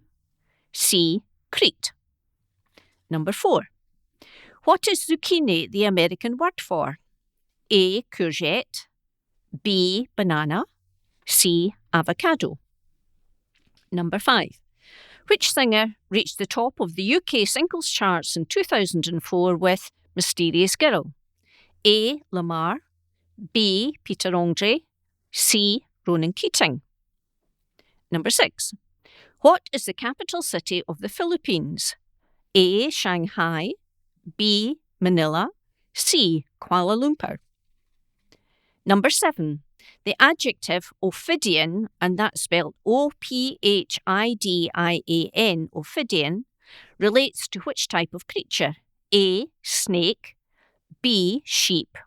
C. Crete. Number 4. What is zucchini the American word for? A. Courgette, B. Banana, C. Avocado. Number 5. Which singer reached the top of the UK singles charts in 2004 with Mysterious Girl? A. Lamar, B. Peter Andre, C. Ronan Keating. Number 6. What is the capital city of the Philippines? A. Shanghai, B. Manila, C. Kuala Lumpur. Number 7. The adjective Ophidian, and that's spelled Ophidian, Ophidian, relates to which type of creature? A. Snake, B. Sheep,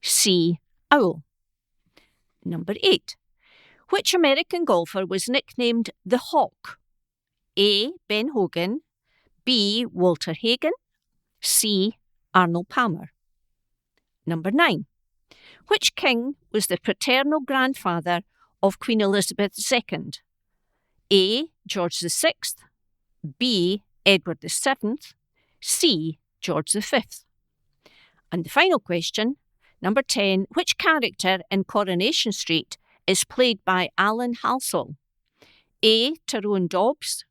C. Owl. Number 8. Which American golfer was nicknamed the Hawk? A. Ben Hogan, B. Walter Hagen, C. Arnold Palmer. Number 9. Which king was the paternal grandfather of Queen Elizabeth II? A. George VI, B. Edward VII, C. George V. And the final question, number 10, which character in Coronation Street is played by Alan Halsall? A. Tyrone Dobbs,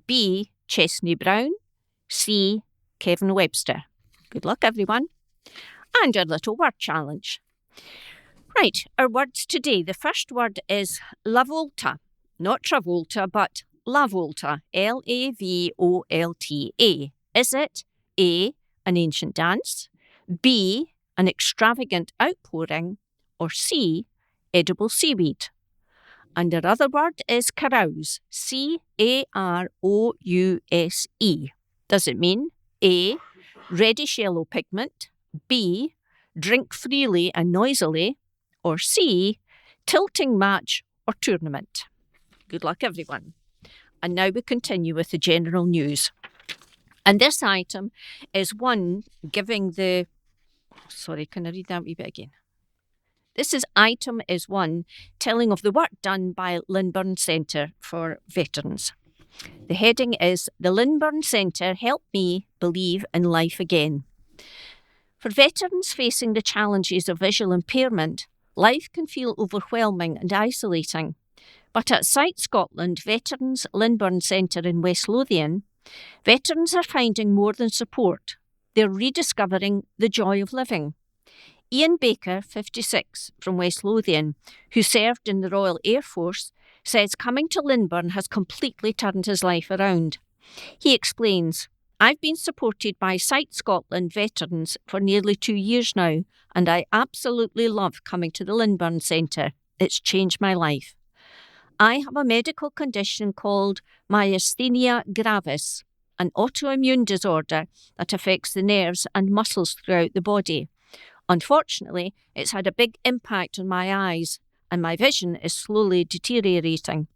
B. Chesney Brown, C. Kevin Webster. Good luck, everyone. And our little word challenge. Right, our words today. The first word is La Volta. Not Travolta, but La Volta. Lavolta. Is it A. an ancient dance, B. an extravagant outpouring, or C. edible seaweed? And our other word is carouse. Carouse. Does it mean A. reddish yellow pigment, B. drink freely and noisily, or C. tilting match or tournament? Good luck, everyone. And now we continue with the general news. And this item is one giving the... Sorry, can I read that a wee bit again? Item is one telling of the work done by Lynburn Centre for Veterans. The heading is, "The Lynburn Centre helped me believe in life again." For veterans facing the challenges of visual impairment, life can feel overwhelming and isolating. But at Sight Scotland Veterans Lynburn Centre in West Lothian, veterans are finding more than support. They're rediscovering the joy of living. Ian Baker, 56, from West Lothian, who served in the Royal Air Force, says coming to Lynburn has completely turned his life around. He explains, "I've been supported by Sight Scotland veterans for nearly 2 years now, and I absolutely love coming to the Lynburn Centre. It's changed my life. I have a medical condition called myasthenia gravis, an autoimmune disorder that affects the nerves and muscles throughout the body. Unfortunately, it's had a big impact on my eyes, and my vision is slowly deteriorating.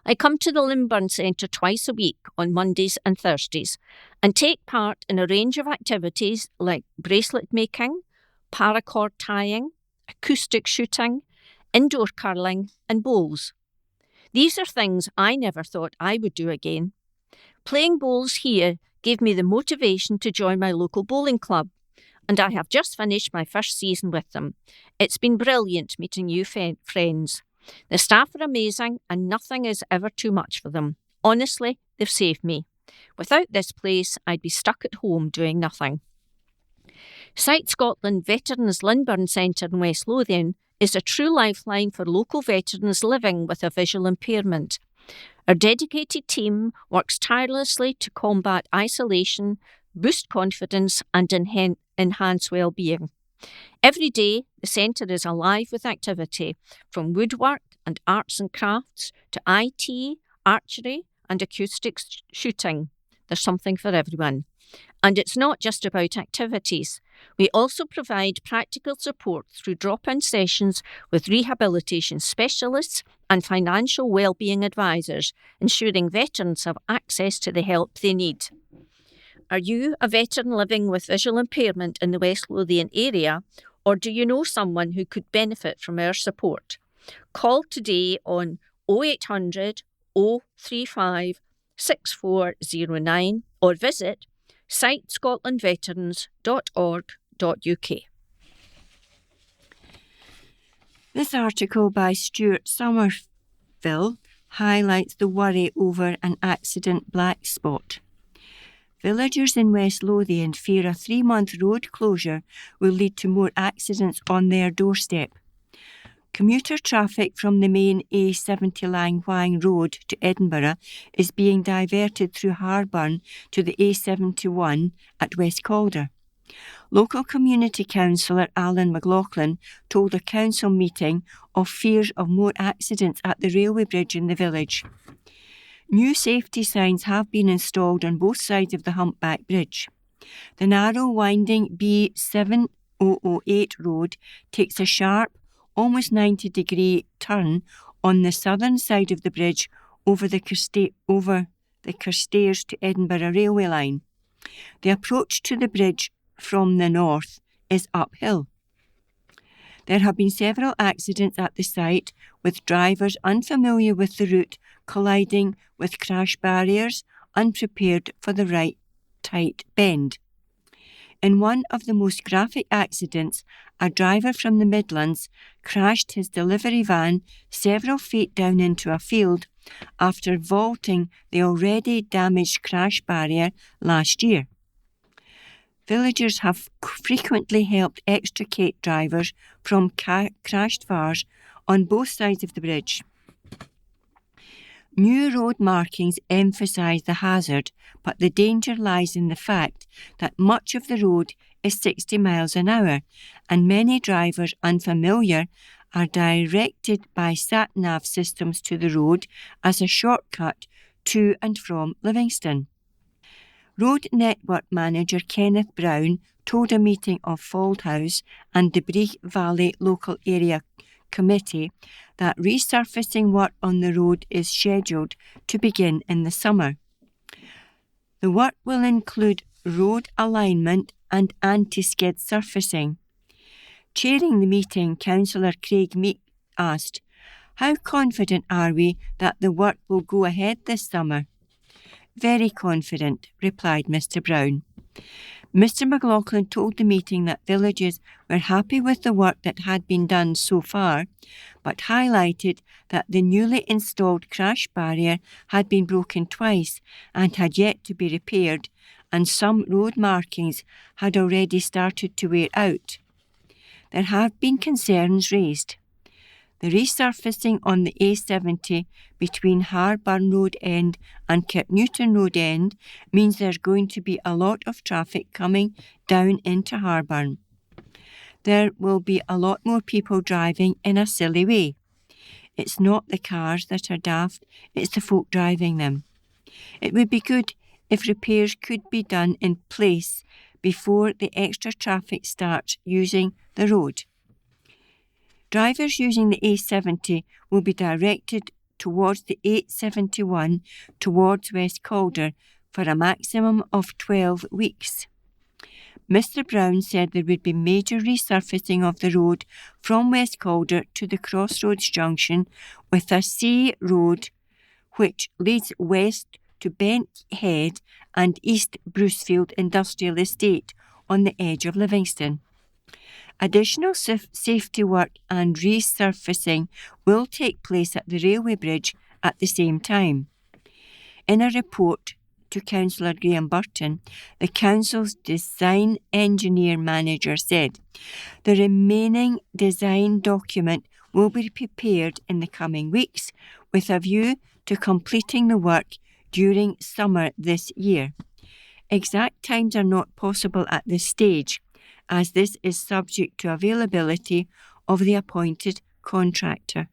I come to the Lynburn Centre twice a week on Mondays and Thursdays and take part in a range of activities like bracelet making, paracord tying, acoustic shooting, indoor curling and bowls. These are things I never thought I would do again. Playing bowls here gave me the motivation to join my local bowling club, and I have just finished my first season with them. It's been brilliant meeting new friends. The staff are amazing and nothing is ever too much for them. Honestly, they've saved me. Without this place, I'd be stuck at home doing nothing." Sight Scotland Veterans Lynburn Centre in West Lothian is a true lifeline for local veterans living with a visual impairment. Our dedicated team works tirelessly to combat isolation, boost confidence and enhance well-being. Every day, the centre is alive with activity, from woodwork and arts and crafts to IT, archery and acoustic shooting. There's something for everyone. And it's not just about activities. We also provide practical support through drop-in sessions with rehabilitation specialists and financial well-being advisors, ensuring veterans have access to the help they need. Are you a veteran living with visual impairment in the West Lothian area, or do you know someone who could benefit from our support? Call today on 0800 035 6409 or visit sightscotlandveterans.org.uk. This article by Stuart Somerville highlights the worry over an accident black spot. Villagers in West Lothian fear a 3-month road closure will lead to more accidents on their doorstep. Commuter traffic from the main A70 Lang Hwang Road to Edinburgh is being diverted through Harburn to the A71 at West Calder. Local community councillor Alan McLaughlin told a council meeting of fears of more accidents at the railway bridge in the village. New safety signs have been installed on both sides of the Humpback Bridge. The narrow winding B7008 road takes a sharp, almost 90-degree turn on the southern side of the bridge over the Carstairs to Edinburgh railway line. The approach to the bridge from the north is uphill. There have been several accidents at the site, with drivers unfamiliar with the route colliding with crash barriers, unprepared for the right tight bend. In one of the most graphic accidents, a driver from the Midlands crashed his delivery van several feet down into a field after vaulting the already damaged crash barrier last year. Villagers have frequently helped extricate drivers from crashed cars on both sides of the bridge. New road markings emphasise the hazard, but the danger lies in the fact that much of the road is 60 miles an hour, and many drivers unfamiliar are directed by sat-nav systems to the road as a shortcut to and from Livingston. Road Network Manager Kenneth Brown told a meeting of Fauldhouse and the Breich Valley Local Area Committee that resurfacing work on the road is scheduled to begin in the summer. The work will include road alignment and anti-skid surfacing. Chairing the meeting, Councillor Craig Meek asked, "How confident are we that the work will go ahead this summer?" "Very confident," replied Mr Brown. Mr McLaughlin told the meeting that villagers were happy with the work that had been done so far, but highlighted that the newly installed crash barrier had been broken twice and had yet to be repaired, and some road markings had already started to wear out. There have been concerns raised. The resurfacing on the A70 between Harburn Road End and Kirknewton Road End means there's going to be a lot of traffic coming down into Harburn. There will be a lot more people driving in a silly way. It's not the cars that are daft, it's the folk driving them. It would be good if repairs could be done in place before the extra traffic starts using the road. Drivers using the A70 will be directed towards the 871 towards West Calder for a maximum of 12 weeks. Mr Brown said there would be major resurfacing of the road from West Calder to the Crossroads Junction with a C road which leads west to Bent Head and East Brucefield Industrial Estate on the edge of Livingston. Additional safety work and resurfacing will take place at the railway bridge at the same time. In a report to Councillor Graham Burton, the Council's design engineer manager said, "The remaining design document will be prepared in the coming weeks with a view to completing the work during summer this year. Exact times are not possible at this stage, as this is subject to availability of the appointed contractor."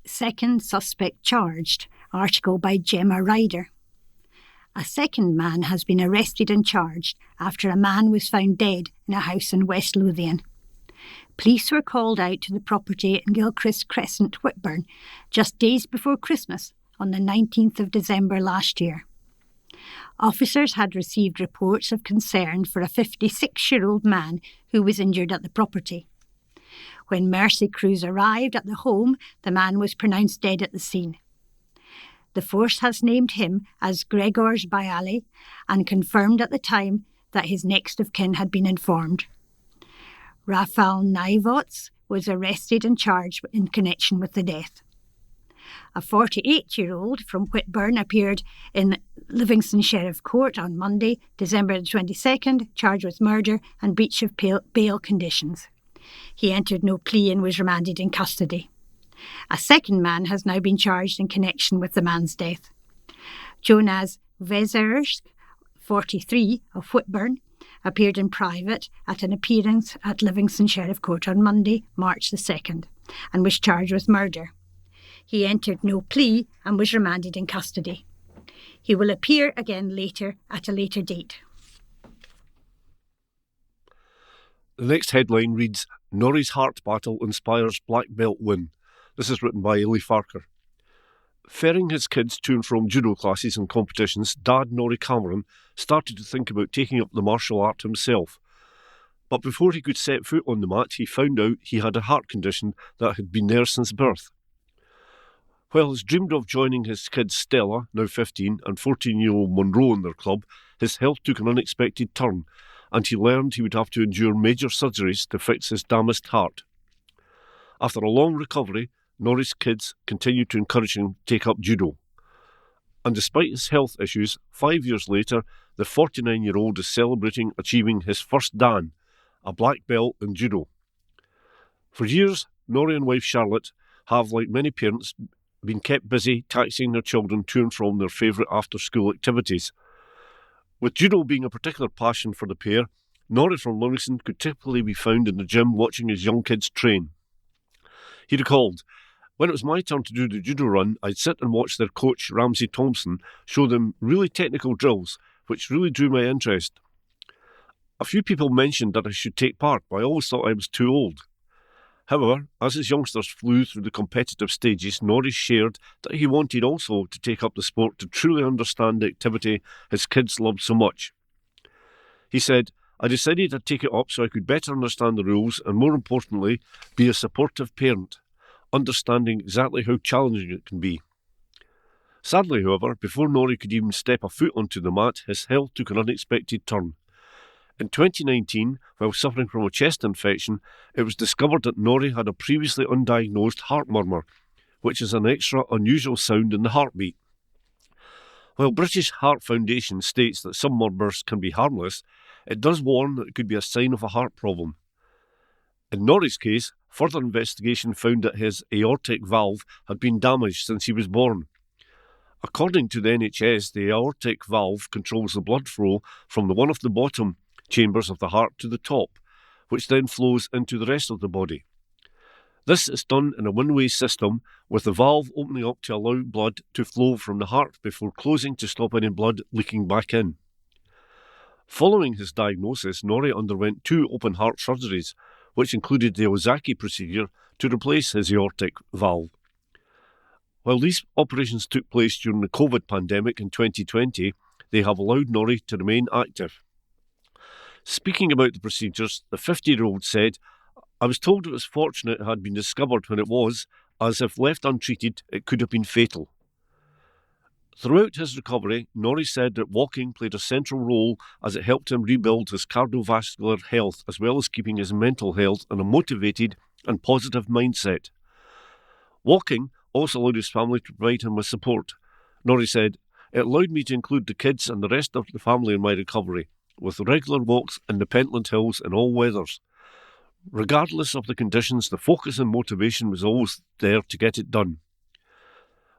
Second suspect charged. Article by Gemma Ryder. A second man has been arrested and charged after a man was found dead in a house in West Lothian. Police were called out to the property in Gilchrist Crescent, Whitburn, just days before Christmas on the 19th of December last year. Officers had received reports of concern for a 56-year-old man who was injured at the property. When mercy crews arrived at the home, the man was pronounced dead at the scene. The force has named him as Gregors Bialy and confirmed at the time that his next of kin had been informed. Rafal Naivots was arrested and charged in connection with the death. A 48-year-old from Whitburn appeared in Livingston Sheriff Court on Monday, December the 22nd, charged with murder and breach of bail conditions. He entered no plea and was remanded in custody. A second man has now been charged in connection with the man's death. Jonas Vezersk, 43, of Whitburn, appeared in private at an appearance at Livingston Sheriff Court on Monday, March the 2nd, and was charged with murder. He entered no plea and was remanded in custody. He will appear again later at a later date. The next headline reads, "Norrie's Heart Battle inspires Black Belt Win." This is written by Ellie Farker. Ferrying his kids to and from judo classes and competitions, Dad Norrie Cameron started to think about taking up the martial art himself. But before he could set foot on the mat, he found out he had a heart condition that had been there since birth. While he's dreamed of joining his kids Stella, now 15, and 14-year-old Monroe in their club, his health took an unexpected turn, and he learned he would have to endure major surgeries to fix his damaged heart. After a long recovery, Norrie's kids continued to encourage him to take up judo. And despite his health issues, 5 years later, the 49-year-old is celebrating achieving his first Dan, a black belt in judo. For years, Norrie and wife Charlotte have, like many parents, been kept busy taxiing their children to and from their favourite after-school activities. With judo being a particular passion for the pair, Norrie from Livingston could typically be found in the gym watching his young kids train. He recalled, "When it was my turn to do the judo run, I'd sit and watch their coach, Ramsey Thompson, show them really technical drills, which really drew my interest. A few people mentioned that I should take part, but I always thought I was too old. However, as his youngsters flew through the competitive stages, Norrie shared that he wanted also to take up the sport to truly understand the activity his kids loved so much. He said, "I decided I'd take it up so I could better understand the rules and, more importantly, be a supportive parent, understanding exactly how challenging it can be." Sadly, however, before Norrie could even step a foot onto the mat, his health took an unexpected turn. In 2019, while suffering from a chest infection, it was discovered that Norrie had a previously undiagnosed heart murmur, which is an extra unusual sound in the heartbeat. While British Heart Foundation states that some murmurs can be harmless, it does warn that it could be a sign of a heart problem. In Norrie's case, further investigation found that his aortic valve had been damaged since he was born. According to the NHS, the aortic valve controls the blood flow from one of the bottom chambers of the heart to the top, which then flows into the rest of the body. This is done in a one-way system, with the valve opening up to allow blood to flow from the heart before closing to stop any blood leaking back in. Following his diagnosis, Norrie underwent 2 open heart surgeries, which included the Ozaki procedure to replace his aortic valve. While these operations took place during the COVID pandemic in 2020, they have allowed Norrie to remain active. Speaking about the procedures, the 50-year-old said, "I was told it was fortunate it had been discovered when it was, as if left untreated, it could have been fatal." Throughout his recovery, Norrie said that walking played a central role as it helped him rebuild his cardiovascular health as well as keeping his mental health in a motivated and positive mindset. Walking also allowed his family to provide him with support. Norrie said, "It allowed me to include the kids and the rest of the family in my recovery, with regular walks in the Pentland Hills in all weathers. Regardless of the conditions, the focus and motivation was always there to get it done."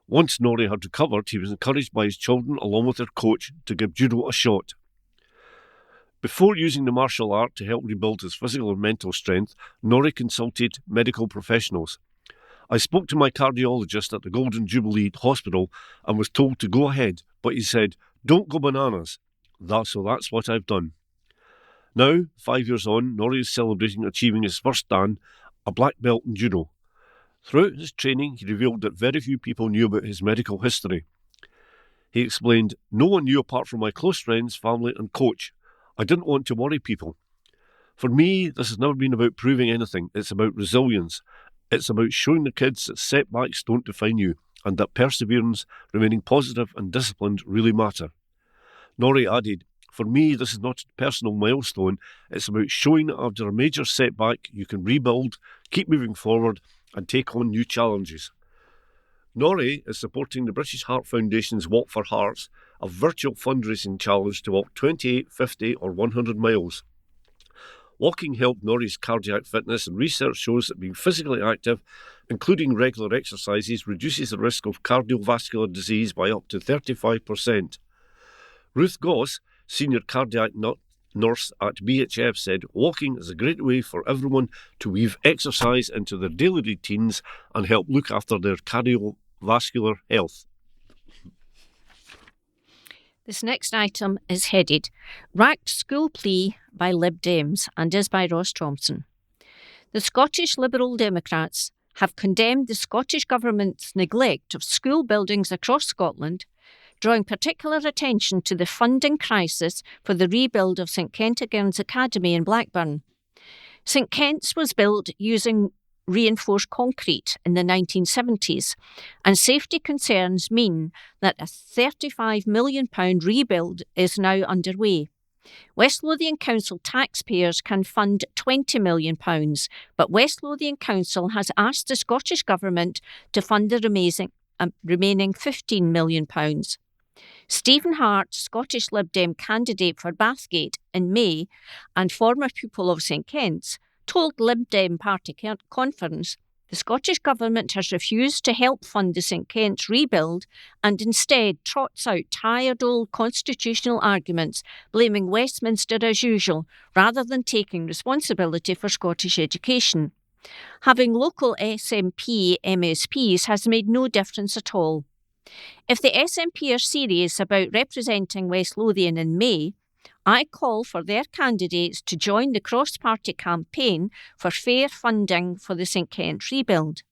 Once Norrie had recovered, he was encouraged by his children, along with their coach, to give judo a shot. Before using the martial art to help rebuild his physical and mental strength, Norrie consulted medical professionals. "I spoke to my cardiologist at the Golden Jubilee Hospital and was told to go ahead, but he said, 'Don't go bananas.' So that's what I've done." Now, 5 years on, Norrie is celebrating achieving his first dan, a black belt in judo. Throughout his training, he revealed that very few people knew about his medical history. He explained, "No one knew apart from my close friends, family and coach. I didn't want to worry people. For me, this has never been about proving anything. It's about resilience. It's about showing the kids that setbacks don't define you and that perseverance, remaining positive and disciplined really matter." Norrie added, "For me, this is not a personal milestone. It's about showing that after a major setback, you can rebuild, keep moving forward and take on new challenges." Norrie is supporting the British Heart Foundation's Walk for Hearts, a virtual fundraising challenge to walk 28, 50 or 100 miles. Walking helped Norrie's cardiac fitness, and research shows that being physically active, including regular exercises, reduces the risk of cardiovascular disease by up to 35%. Ruth Goss, senior cardiac nurse at BHF, said, "Walking is a great way for everyone to weave exercise into their daily routines and help look after their cardiovascular health." This next item is headed "Racked School Plea by Lib Dems" and is by Ross Thompson. The Scottish Liberal Democrats have condemned the Scottish Government's neglect of school buildings across Scotland, drawing particular attention to the funding crisis for the rebuild of St Kentigern's Academy in Blackburn. St Kent's was built using reinforced concrete in the 1970s, and safety concerns mean that a £35 million rebuild is now underway. West Lothian Council taxpayers can fund £20 million, but West Lothian Council has asked the Scottish Government to fund the remaining £15 million. Stephen Hart, Scottish Lib Dem candidate for Bathgate in May and former pupil of St Kent's, told Lib Dem Party Conference the Scottish Government has refused to help fund the St Kent's rebuild and instead trots out tired old constitutional arguments blaming Westminster as usual rather than taking responsibility for Scottish education. Having local SNP MSPs has made no difference at all. If the SNP are serious about representing West Lothian in May, I call for their candidates to join the cross-party campaign for fair funding for the St Kent rebuild.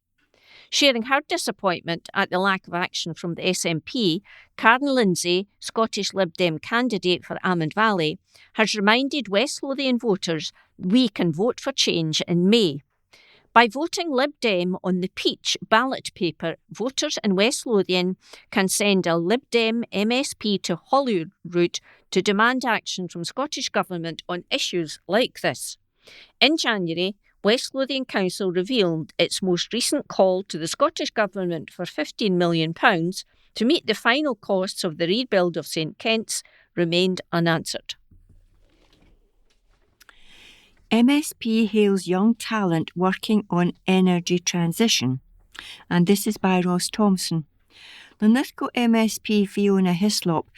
Sharing her disappointment at the lack of action from the SNP, Karen Lindsay, Scottish Lib Dem candidate for Almond Valley, has reminded West Lothian voters we can vote for change in May. By voting Lib Dem on the peach ballot paper, voters in West Lothian can send a Lib Dem MSP to Holyrood to demand action from Scottish Government on issues like this. In January, West Lothian Council revealed its most recent call to the Scottish Government for £15 million to meet the final costs of the rebuild of St Kent's remained unanswered. MSP hails young talent working on energy transition, and this is by Ross Thompson. Linlithgow MSP Fiona Hislop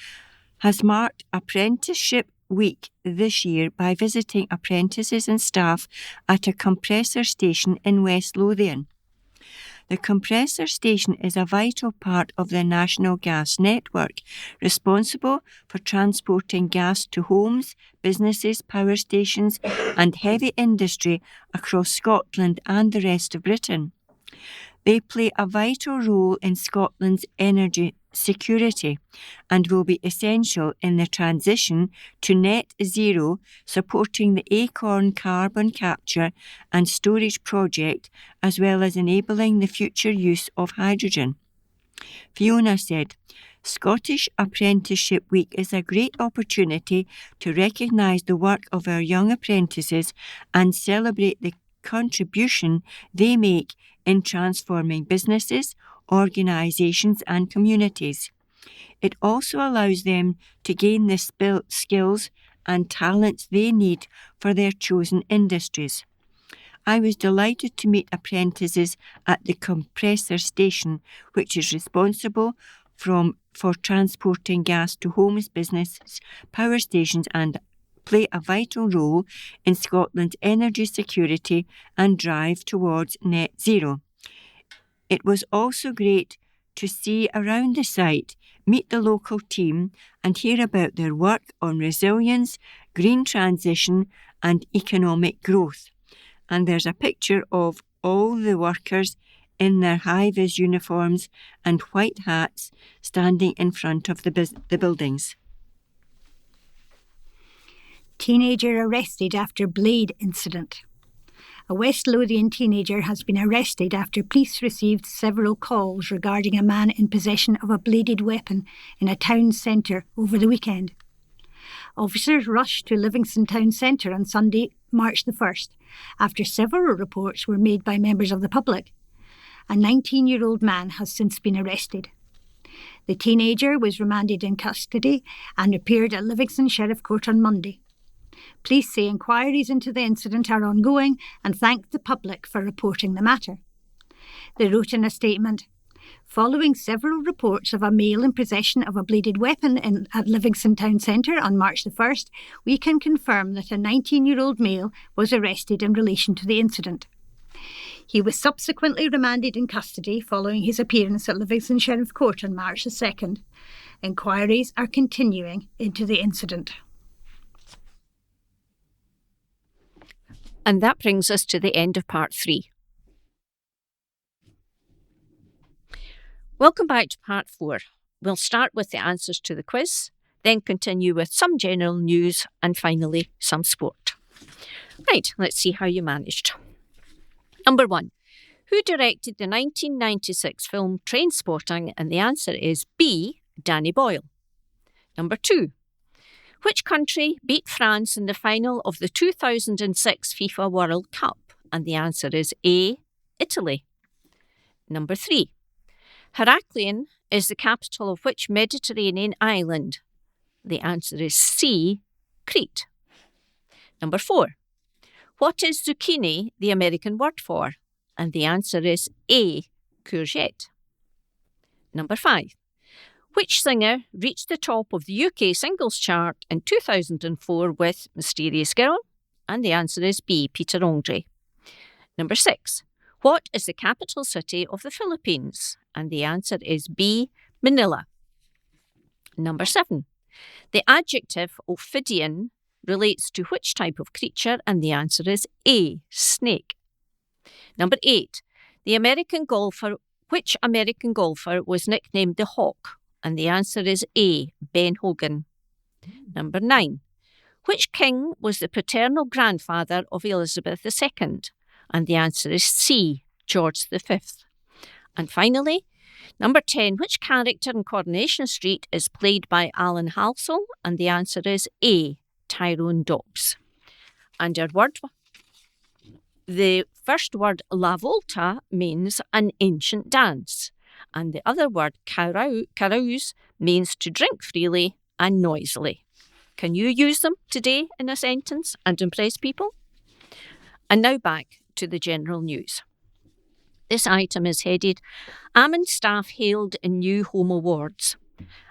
has marked Apprenticeship Week this year by visiting apprentices and staff at a compressor station in West Lothian. The compressor station is a vital part of the national gas network, responsible for transporting gas to homes, businesses, power stations and heavy industry across Scotland and the rest of Britain. They play a vital role in Scotland's energy security and will be essential in the transition to net zero, supporting the Acorn carbon capture and storage project, as well as enabling the future use of hydrogen. Fiona said, "Scottish Apprenticeship Week is a great opportunity to recognise the work of our young apprentices and celebrate the contribution they make in transforming businesses, organisations and communities. It also allows them to gain the skills and talents they need for their chosen industries. I was delighted to meet apprentices at the compressor station, which is responsible for transporting gas to homes, businesses, power stations and play a vital role in Scotland's energy security and drive towards net zero. It was also great to see around the site, meet the local team and hear about their work on resilience, green transition and economic growth." And there's a picture of all the workers in their high-vis uniforms and white hats standing in front of the buildings. Teenager arrested after blade incident. A West Lothian teenager has been arrested after police received several calls regarding a man in possession of a bladed weapon in a town centre over the weekend. Officers rushed to Livingston Town Centre on Sunday, March the 1st, after several reports were made by members of the public. A 19-year-old man has since been arrested. The teenager was remanded in custody and appeared at Livingston Sheriff Court on Monday. Police say inquiries into the incident are ongoing and thank the public for reporting the matter. They wrote in a statement, "Following several reports of a male in possession of a bladed weapon at Livingston Town Centre on March the 1st, we can confirm that a 19-year-old male was arrested in relation to the incident. He was subsequently remanded in custody following his appearance at Livingston Sheriff Court on March the 2nd. Inquiries are continuing into the incident." And that brings us to the end of part 3. Welcome back to part 4. We'll start with the answers to the quiz, then continue with some general news and finally some sport. Right, let's see how you managed. Number 1. Who directed the 1996 film Trainspotting? And the answer is B. Danny Boyle. Number 2. Which country beat France in the final of the 2006 FIFA World Cup? And the answer is A. Italy. Number 3. Heraklion is the capital of which Mediterranean island? The answer is C. Crete. Number 4. What is zucchini the American word for? And the answer is A. Courgette. Number 5. Which singer reached the top of the UK singles chart in 2004 with Mysterious Girl? And the answer is B. Peter Andre. Number 6. What is the capital city of the Philippines? And the answer is B. Manila. Number 7. The adjective ophidian relates to which type of creature? And the answer is A, snake. Number 8. Which American golfer was nicknamed the Hawk? And the answer is A, Ben Hogan. Number 9. Which king was the paternal grandfather of Elizabeth II? And the answer is C, George V. And finally, number 10. Which character in Coronation Street is played by Alan Halsall? And the answer is A, Tyrone Dobbs. And our word, the first word, La Volta, means an ancient dance. And the other word, carouse, means to drink freely and noisily. Can you use them today in a sentence and impress people? And now back to the general news. This item is headed, Amond staff hailed in new home awards.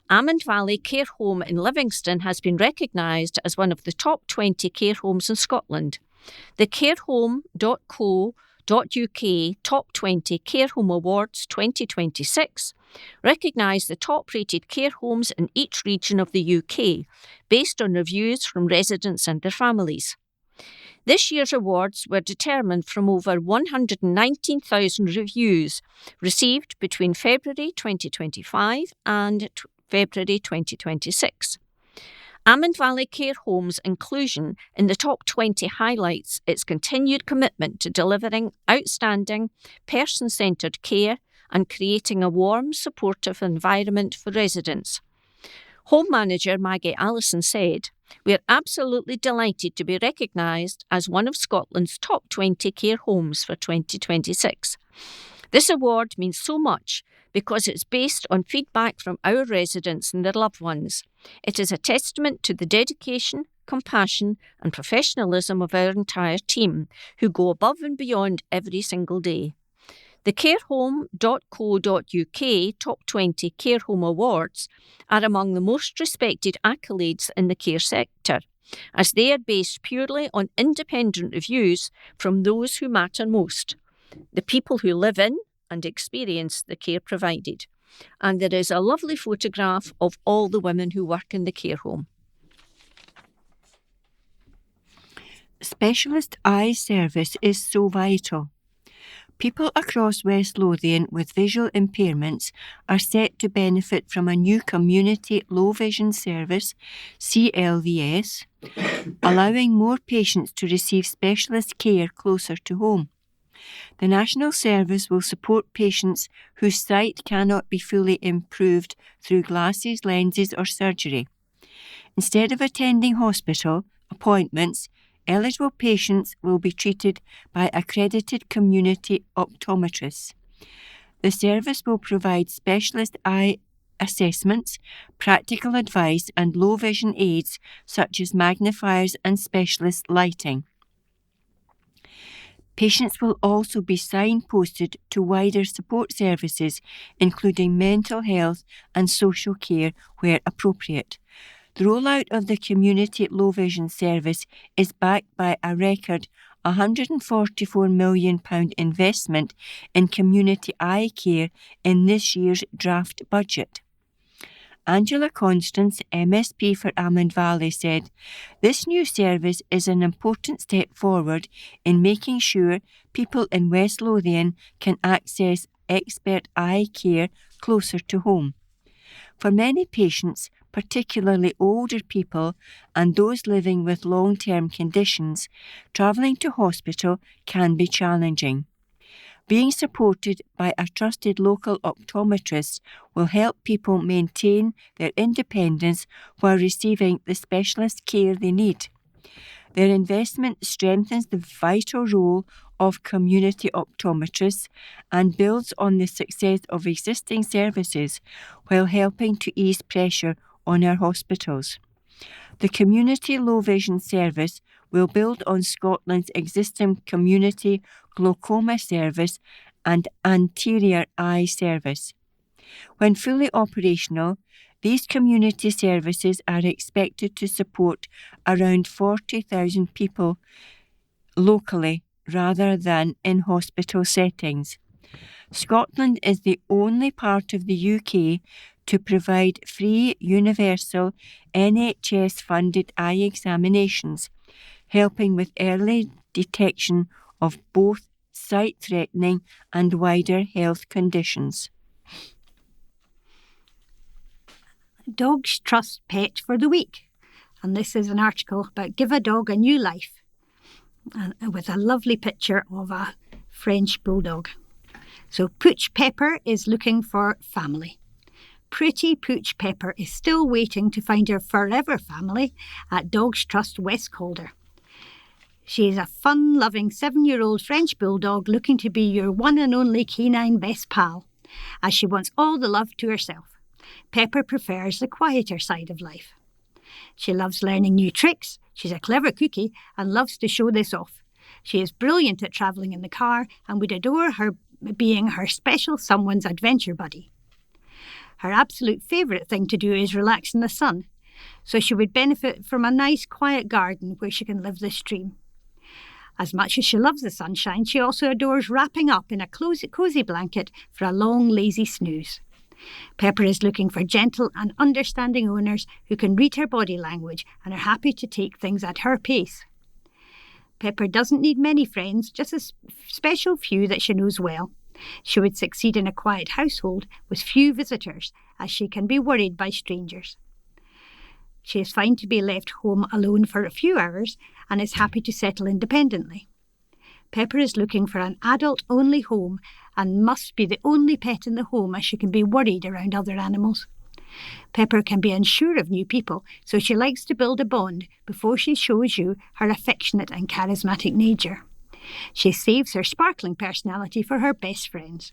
Amond Valley Care Home in Livingston has been recognised as one of the top 20 care homes in Scotland. The carehome.co.uk Top 20 Care Home Awards 2026 recognise the top-rated care homes in each region of the UK, based on reviews from residents and their families. This year's awards were determined from over 119,000 reviews received between February 2025 and February 2026. Amond Valley Care Home's inclusion in the top 20 highlights its continued commitment to delivering outstanding, person-centred care and creating a warm, supportive environment for residents. Home manager Maggie Allison said, "We are absolutely delighted to be recognised as one of Scotland's top 20 care homes for 2026. This award means so much because it's based on feedback from our residents and their loved ones. It is a testament to the dedication, compassion and professionalism of our entire team, who go above and beyond every single day." The carehome.co.uk Top 20 Care Home Awards are among the most respected accolades in the care sector, as they are based purely on independent reviews from those who matter most, the people who live in and experience the care provided. And there is a lovely photograph of all the women who work in the care home. Specialist eye service is so vital. People across West Lothian with visual impairments are set to benefit from a new community low vision service, CLVS, allowing more patients to receive specialist care closer to home. The national service will support patients whose sight cannot be fully improved through glasses, lenses or surgery. Instead of attending hospital appointments, eligible patients will be treated by accredited community optometrists. The service will provide specialist eye assessments, practical advice and low vision aids such as magnifiers and specialist lighting. Patients will also be signposted to wider support services, including mental health and social care where appropriate. The rollout of the community low vision service is backed by a record £144 million investment in community eye care in this year's draft budget. Angela Constance, MSP for Amond Valley, said, "This new service is an important step forward in making sure people in West Lothian can access expert eye care closer to home. For many patients, particularly older people and those living with long-term conditions, travelling to hospital can be challenging. Being supported by a trusted local optometrist will help people maintain their independence while receiving the specialist care they need. Their investment strengthens the vital role of community optometrists and builds on the success of existing services while helping to ease pressure on our hospitals. The Community Low Vision Service will build on Scotland's existing community glaucoma service and anterior eye service. When fully operational, these community services are expected to support around 40,000 people locally rather than in hospital settings. Scotland is the only part of the UK to provide free universal NHS-funded eye examinations, helping with early detection of both sight-threatening and wider health conditions. Dogs Trust Pet for the Week. And this is an article about Give a Dog a New Life, and with a lovely picture of a French bulldog. So Pooch Pepper is looking for family. Pretty Pooch Pepper is still waiting to find her forever family at Dogs Trust West Calder. She is a fun-loving 7-year-old French bulldog looking to be your one and only canine best pal, as she wants all the love to herself. Pepper prefers the quieter side of life. She loves learning new tricks, she's a clever cookie and loves to show this off. She is brilliant at travelling in the car and would adore her being her special someone's adventure buddy. Her absolute favourite thing to do is relax in the sun, so she would benefit from a nice quiet garden where she can live this dream. As much as she loves the sunshine, she also adores wrapping up in a cosy blanket for a long, lazy snooze. Pepper is looking for gentle and understanding owners who can read her body language and are happy to take things at her pace. Pepper doesn't need many friends, just a special few that she knows well. She would succeed in a quiet household with few visitors, as she can be worried by strangers. She is fine to be left home alone for a few hours and is happy to settle independently. Pepper is looking for an adult-only home and must be the only pet in the home, as she can be worried around other animals. Pepper can be unsure of new people, so she likes to build a bond before she shows you her affectionate and charismatic nature. She saves her sparkling personality for her best friends.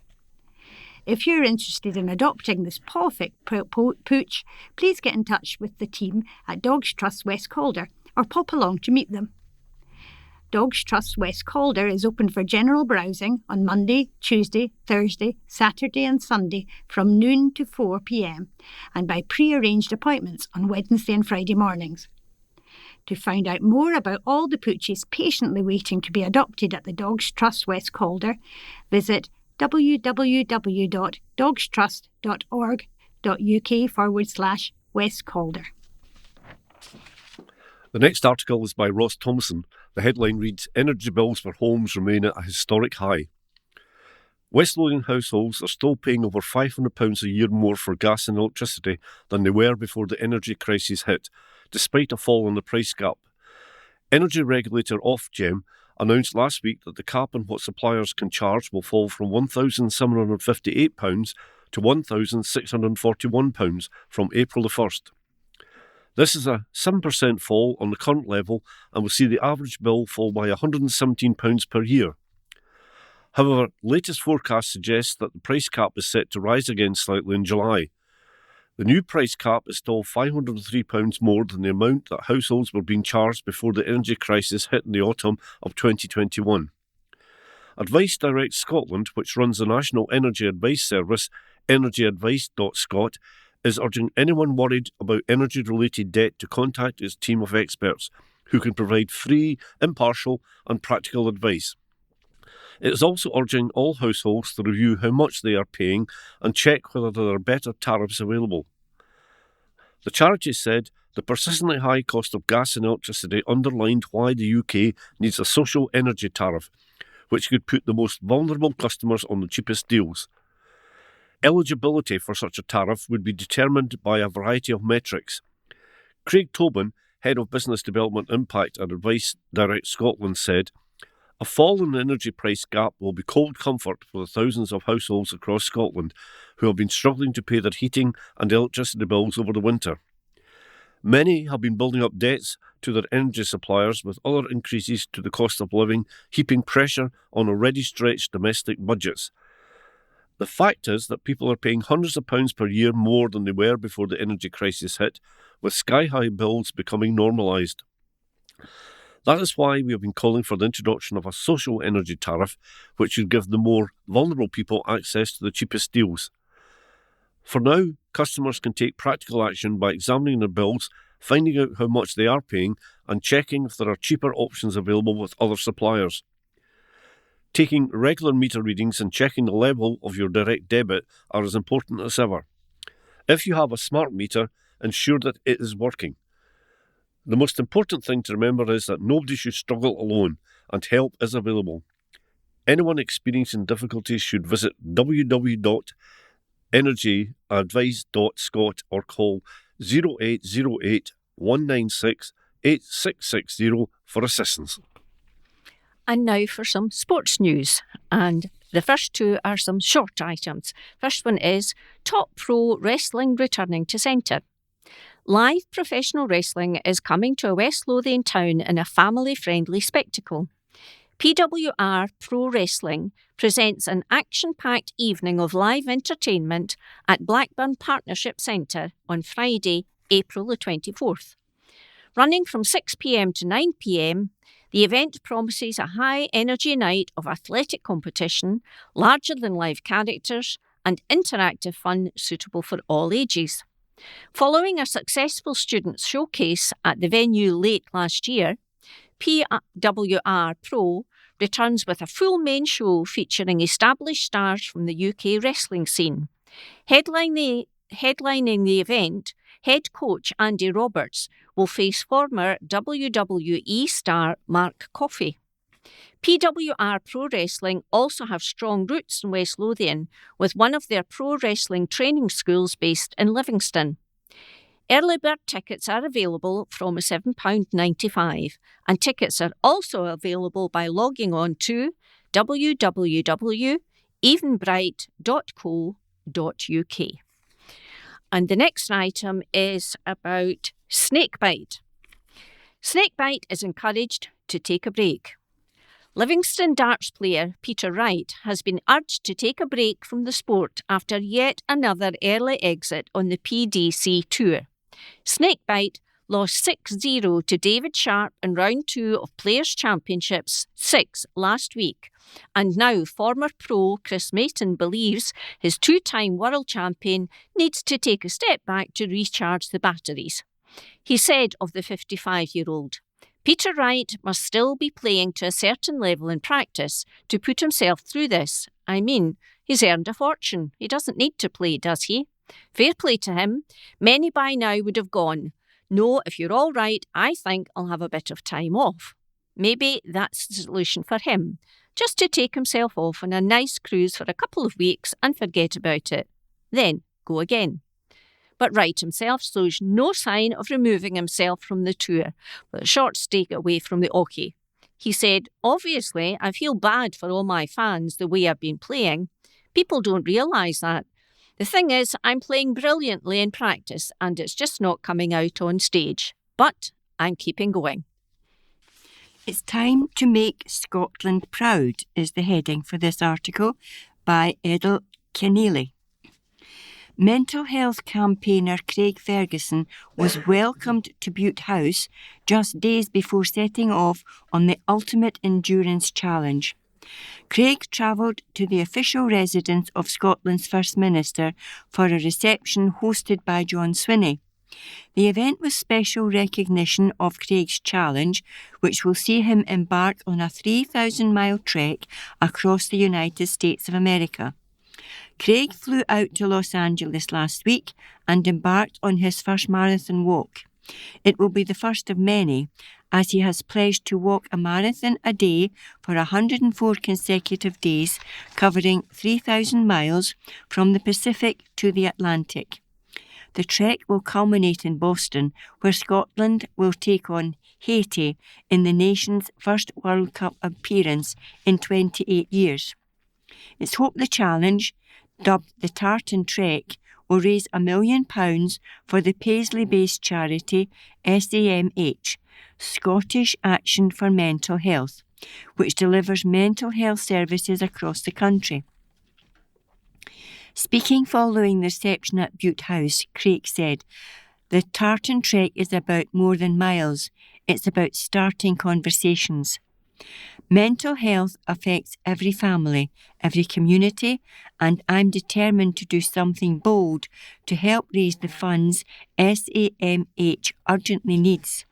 If you're interested in adopting this perfect pooch, please get in touch with the team at Dogs Trust West Calder or pop along to meet them. Dogs Trust West Calder is open for general browsing on Monday, Tuesday, Thursday, Saturday and Sunday from noon to 4 p.m. and by pre-arranged appointments on Wednesday and Friday mornings. To find out more about all the pooches patiently waiting to be adopted at the Dogs Trust West Calder, visit www.dogstrust.org.uk/West Calder. The next article is by Ross Thompson. The headline reads, Energy bills for homes remain at a historic high. West Lothian households are still paying over £500 a year more for gas and electricity than they were before the energy crisis hit, despite a fall in the price cap. Energy regulator Ofgem announced last week that the cap on what suppliers can charge will fall from £1,758 to £1,641 from April the 1st. This is a 7% fall on the current level and will see the average bill fall by £117 per year. However, latest forecasts suggest that the price cap is set to rise again slightly in July. The new price cap is still £503 more than the amount that households were being charged before the energy crisis hit in the autumn of 2021. Advice Direct Scotland, which runs the National Energy Advice Service, energyadvice.scot, is urging anyone worried about energy-related debt to contact its team of experts, who can provide free, impartial and practical advice. It is also urging all households to review how much they are paying and check whether there are better tariffs available. The charity said the persistently high cost of gas and electricity underlined why the UK needs a social energy tariff, which could put the most vulnerable customers on the cheapest deals. Eligibility for such a tariff would be determined by a variety of metrics. Craig Tobin, Head of Business Development Impact at Advice Direct Scotland, said, "A fall in the energy price gap will be cold comfort for the thousands of households across Scotland who have been struggling to pay their heating and electricity bills over the winter. Many have been building up debts to their energy suppliers, with other increases to the cost of living heaping pressure on already stretched domestic budgets. The fact is that people are paying hundreds of pounds per year more than they were before the energy crisis hit, with sky-high bills becoming normalised. That is why we have been calling for the introduction of a social energy tariff, which would give the more vulnerable people access to the cheapest deals. For now, customers can take practical action by examining their bills, finding out how much they are paying, and checking if there are cheaper options available with other suppliers. Taking regular meter readings and checking the level of your direct debit are as important as ever. If you have a smart meter, ensure that it is working. The most important thing to remember is that nobody should struggle alone, and help is available. Anyone experiencing difficulties should visit www.energyadvice.scot or call 0808 196 8660 for assistance. And now for some sports news. And the first two are some short items. First one is Top Pro Wrestling returning to centre. Live professional wrestling is coming to a West Lothian town in a family-friendly spectacle. PWR Pro Wrestling presents an action-packed evening of live entertainment at Blackburn Partnership Centre on Friday, April the 24th. Running from 6 p.m. to 9 p.m, the event promises a high-energy night of athletic competition, larger-than-life characters, and interactive fun suitable for all ages. Following a successful students' showcase at the venue late last year, PWR Pro returns with a full main show featuring established stars from the UK wrestling scene. Headlining the event, head coach Andy Roberts will face former WWE star Mark Coffey. PWR Pro Wrestling also have strong roots in West Lothian, with one of their pro wrestling training schools based in Livingston. Early bird tickets are available from £7.95, and tickets are also available by logging on to www.evenbright.co.uk. And the next item is about snakebite. Snakebite is encouraged to take a break. Livingston darts player Peter Wright has been urged to take a break from the sport after yet another early exit on the PDC Tour. Snakebite lost 6-0 to David Sharp in round 2 of Players' Championships 6 last week, and now former pro Chris Mason believes his 2-time world champion needs to take a step back to recharge the batteries. He said of the 55-year-old, "Peter Wright must still be playing to a certain level in practice to put himself through this. I mean, he's earned a fortune. He doesn't need to play, does he? Fair play to him. Many by now would have gone, no, if you're all right, I think I'll have a bit of time off." Maybe that's the solution for him, just to take himself off on a nice cruise for a couple of weeks and forget about it. Then go again. But Wright himself shows no sign of removing himself from the tour, with a short stake away from the Oki. He said, "Obviously, I feel bad for all my fans the way I've been playing. People don't realise that. The thing is, I'm playing brilliantly in practice and it's just not coming out on stage. But I'm keeping going." It's time to make Scotland proud is the heading for this article by Edel Keneally. Mental health campaigner Craig Ferguson was welcomed to Butte House just days before setting off on the ultimate endurance challenge. Craig travelled to the official residence of Scotland's First Minister for a reception hosted by John Swinney. The event was special recognition of Craig's challenge, which will see him embark on a 3,000-mile trek across the United States of America. Craig flew out to Los Angeles last week and embarked on his first marathon walk. It will be the first of many, as he has pledged to walk a marathon a day for 104 consecutive days, covering 3,000 miles from the Pacific to the Atlantic. The trek will culminate in Boston, where Scotland will take on Haiti in the nation's first World Cup appearance in 28 years. It's hoped the challenge, dubbed the Tartan Trek, will raise £1 million for the Paisley-based charity SAMH, Scottish Action for Mental Health, which delivers mental health services across the country. Speaking following the reception at Butte House, Craig said, "The Tartan Trek is about more than miles. It's about starting conversations. Mental health affects every family, every community, and I'm determined to do something bold to help raise the funds SAMH urgently needs.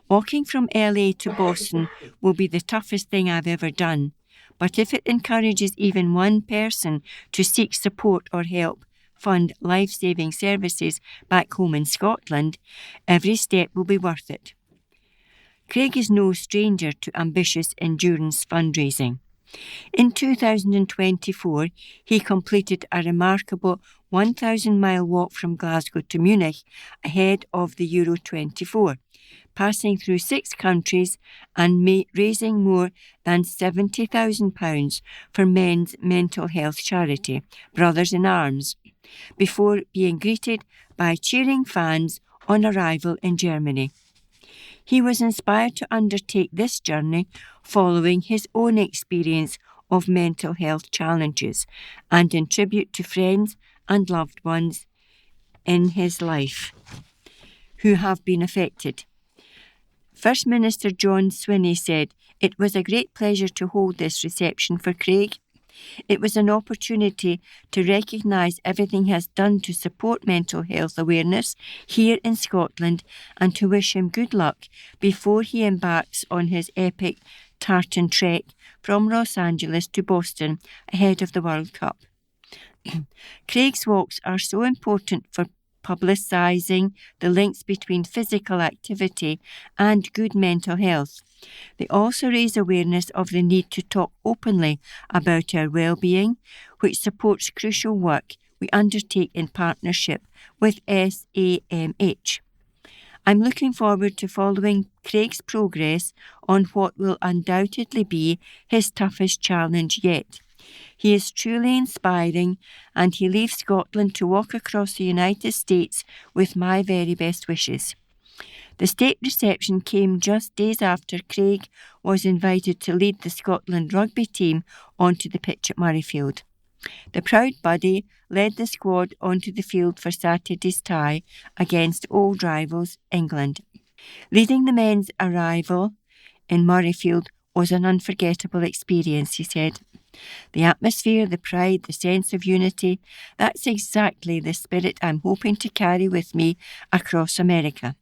Walking from LA to Boston will be the toughest thing I've ever done, but if it encourages even one person to seek support or help, fund life-saving services back home in Scotland, every step will be worth it. Craig is no stranger to ambitious endurance fundraising. In 2024, he completed a remarkable 1,000-mile walk from Glasgow to Munich ahead of the Euro 24, passing through 6 countries and raising more than £70,000 for men's mental health charity, Brothers in Arms, before being greeted by cheering fans on arrival in Germany. He was inspired to undertake this journey following his own experience of mental health challenges and in tribute to friends and loved ones in his life who have been affected. First Minister John Swinney said, "It was a great pleasure to hold this reception for Craig. It was an opportunity to recognise everything he has done to support mental health awareness here in Scotland and to wish him good luck before he embarks on his epic tartan trek from Los Angeles to Boston ahead of the World Cup." Craig's walks are so important for publicising the links between physical activity and good mental health. They also raise awareness of the need to talk openly about our well-being, which supports crucial work we undertake in partnership with SAMH. I'm looking forward to following Craig's progress on what will undoubtedly be his toughest challenge yet. He is truly inspiring, and he leaves Scotland to walk across the United States with my very best wishes. The state reception came just days after Craig was invited to lead the Scotland rugby team onto the pitch at Murrayfield. The proud Buddy led the squad onto the field for Saturday's tie against old rivals England. Leading the men's arrival in Murrayfield was an unforgettable experience, he said. The atmosphere, the pride, the sense of unity, that's exactly the spirit I'm hoping to carry with me across America.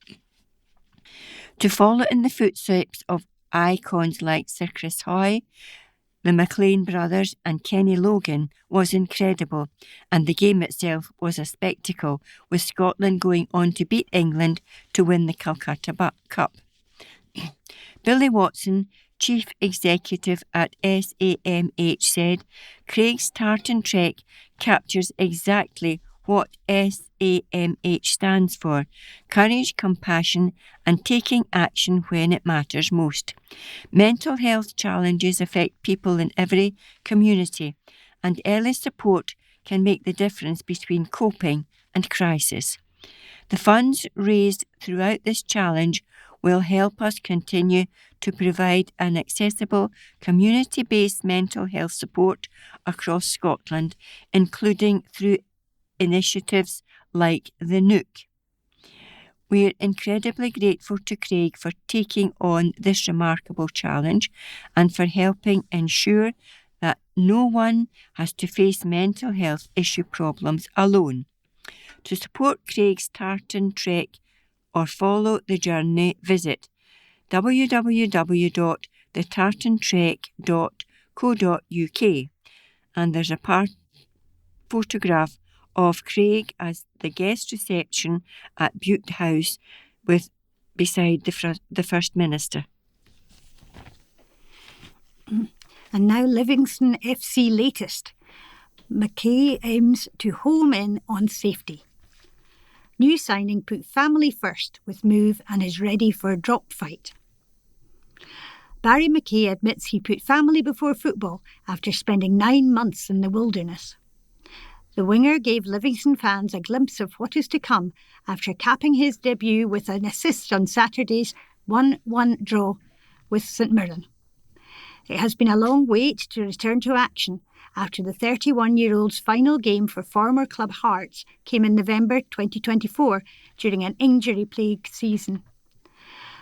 To follow in the footsteps of icons like Sir Chris Hoy, the McLean brothers and Kenny Logan was incredible, and the game itself was a spectacle, with Scotland going on to beat England to win the Calcutta Cup. Billy Watson, Chief Executive at SAMH, said, "Craig's tartan trek captures exactly what SAMH stands for: courage, compassion, and taking action when it matters most. Mental health challenges affect people in every community, and early support can make the difference between coping and crisis. The funds raised throughout this challenge will help us continue to provide an accessible, community-based mental health support across Scotland, including through initiatives like the Nook." We're incredibly grateful to Craig for taking on this remarkable challenge and for helping ensure that no one has to face mental health issue problems alone. To support Craig's tartan trek or follow the journey, visit www.thetartantrek.co.uk, and there's a photograph of Craig as the guest reception at Bute House beside the First Minister. And now Livingston FC latest. Mackay aims to home in on safety. New signing put family first with move and is ready for a drop fight. Barry Mackay admits he put family before football after spending 9 months in the wilderness. The winger gave Livingston fans a glimpse of what is to come after capping his debut with an assist on Saturday's 1-1 draw with St Mirren. It has been a long wait to return to action after the 31-year-old's final game for former club Hearts came in November 2024 during an injury-plagued season.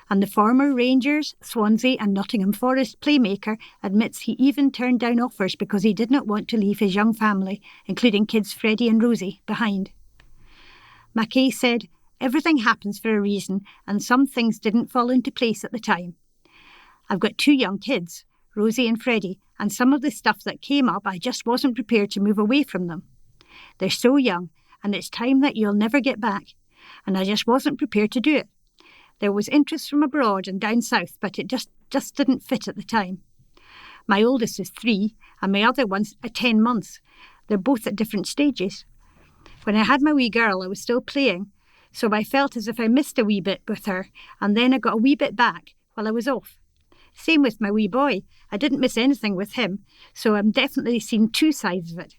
And the former Rangers, Swansea and Nottingham Forest playmaker admits he even turned down offers because he did not want to leave his young family, including kids Freddie and Rosie, behind. Mackay said, "Everything happens for a reason, and some things didn't fall into place at the time. I've got 2 young kids, Rosie and Freddie, and some of the stuff that came up I just wasn't prepared to move away from them. They're so young, and it's time that you'll never get back, and I just wasn't prepared to do it. There was interest from abroad and down south, but it just didn't fit at the time. My oldest is 3 and my other one's 10 months. They're both at different stages. When I had my wee girl, I was still playing, so I felt as if I missed a wee bit with her, and then I got a wee bit back while I was off. Same with my wee boy. I didn't miss anything with him, so I'm definitely seen 2 sides of it.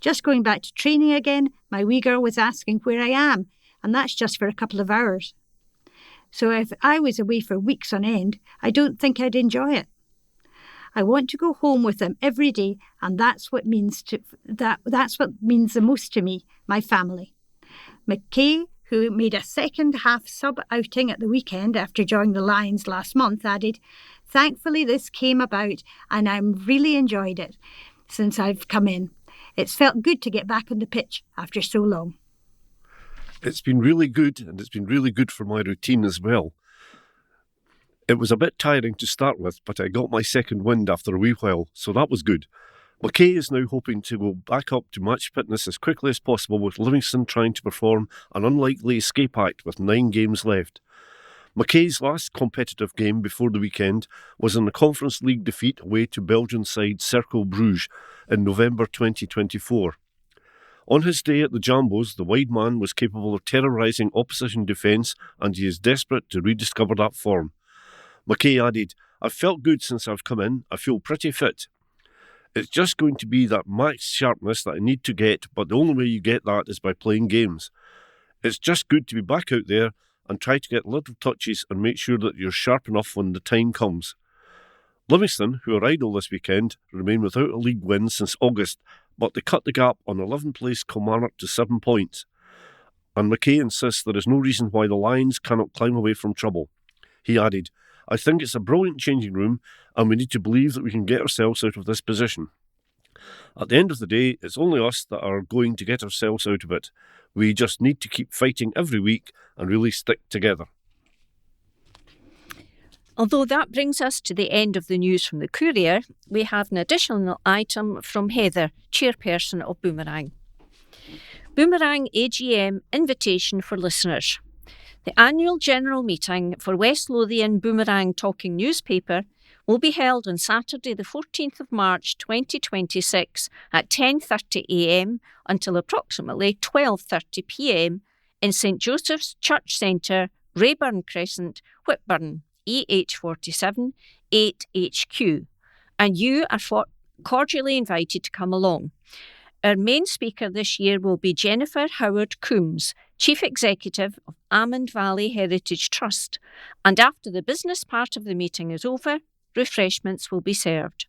Just going back to training again, my wee girl was asking where I am, and that's just for a couple of hours. So if I was away for weeks on end, I don't think I'd enjoy it. I want to go home with them every day, and that's what means the most to me, my family. McKay, who made a second half sub outing at the weekend after joining the Lions last month, added, "Thankfully this came about and I've really enjoyed it since I've come in. It's felt good to get back on the pitch after so long." It's been really good, and it's been really good for my routine as well. It was a bit tiring to start with, but I got my second wind after a wee while, so that was good. McKay is now hoping to go back up to match fitness as quickly as possible, with Livingston trying to perform an unlikely escape act with 9 games left. McKay's last competitive game before the weekend was in the Conference League defeat away to Belgian side Cercle Bruges in November 2024. On his day at the Jambos, the wide man was capable of terrorising opposition defence, and he is desperate to rediscover that form. McKay added, "I've felt good since I've come in. I feel pretty fit. It's just going to be that max sharpness that I need to get, but the only way you get that is by playing games. It's just good to be back out there and try to get little touches and make sure that you're sharp enough when the time comes." Livingston, who are idle this weekend, remain without a league win since August, but they cut the gap on 11th place Kilmarnock to 7 points. And McKay insists there is no reason why the Lions cannot climb away from trouble. He added, "I think it's a brilliant changing room, and we need to believe that we can get ourselves out of this position. At the end of the day, it's only us that are going to get ourselves out of it. We just need to keep fighting every week and really stick together." Although that brings us to the end of the news from the Courier, we have an additional item from Heather, chairperson of Boomerang. Boomerang AGM invitation for listeners. The annual general meeting for West Lothian Boomerang Talking Newspaper will be held on Saturday the 14th of March 2026 at 10:30 a.m. until approximately 12:30 p.m. in St Joseph's Church Centre, Rayburn Crescent, Whitburn, EH47 8HQ, and you are cordially invited to come along. Our main speaker this year will be Jennifer Howard Coombs, Chief Executive of Almond Valley Heritage Trust, and after the business part of the meeting is over, refreshments will be served.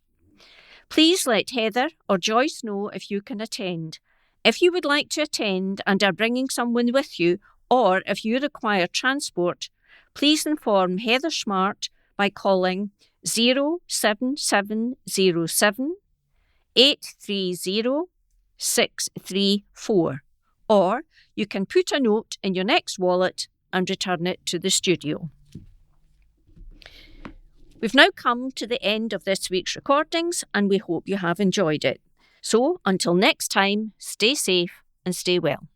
Please let Heather or Joyce know if you can attend. If you would like to attend and are bringing someone with you, or if you require transport, please inform Heather Smart by calling 07707 830 634, or you can put a note in your next wallet and return it to the studio. We've now come to the end of this week's recordings, and we hope you have enjoyed it. So, until next time, stay safe and stay well.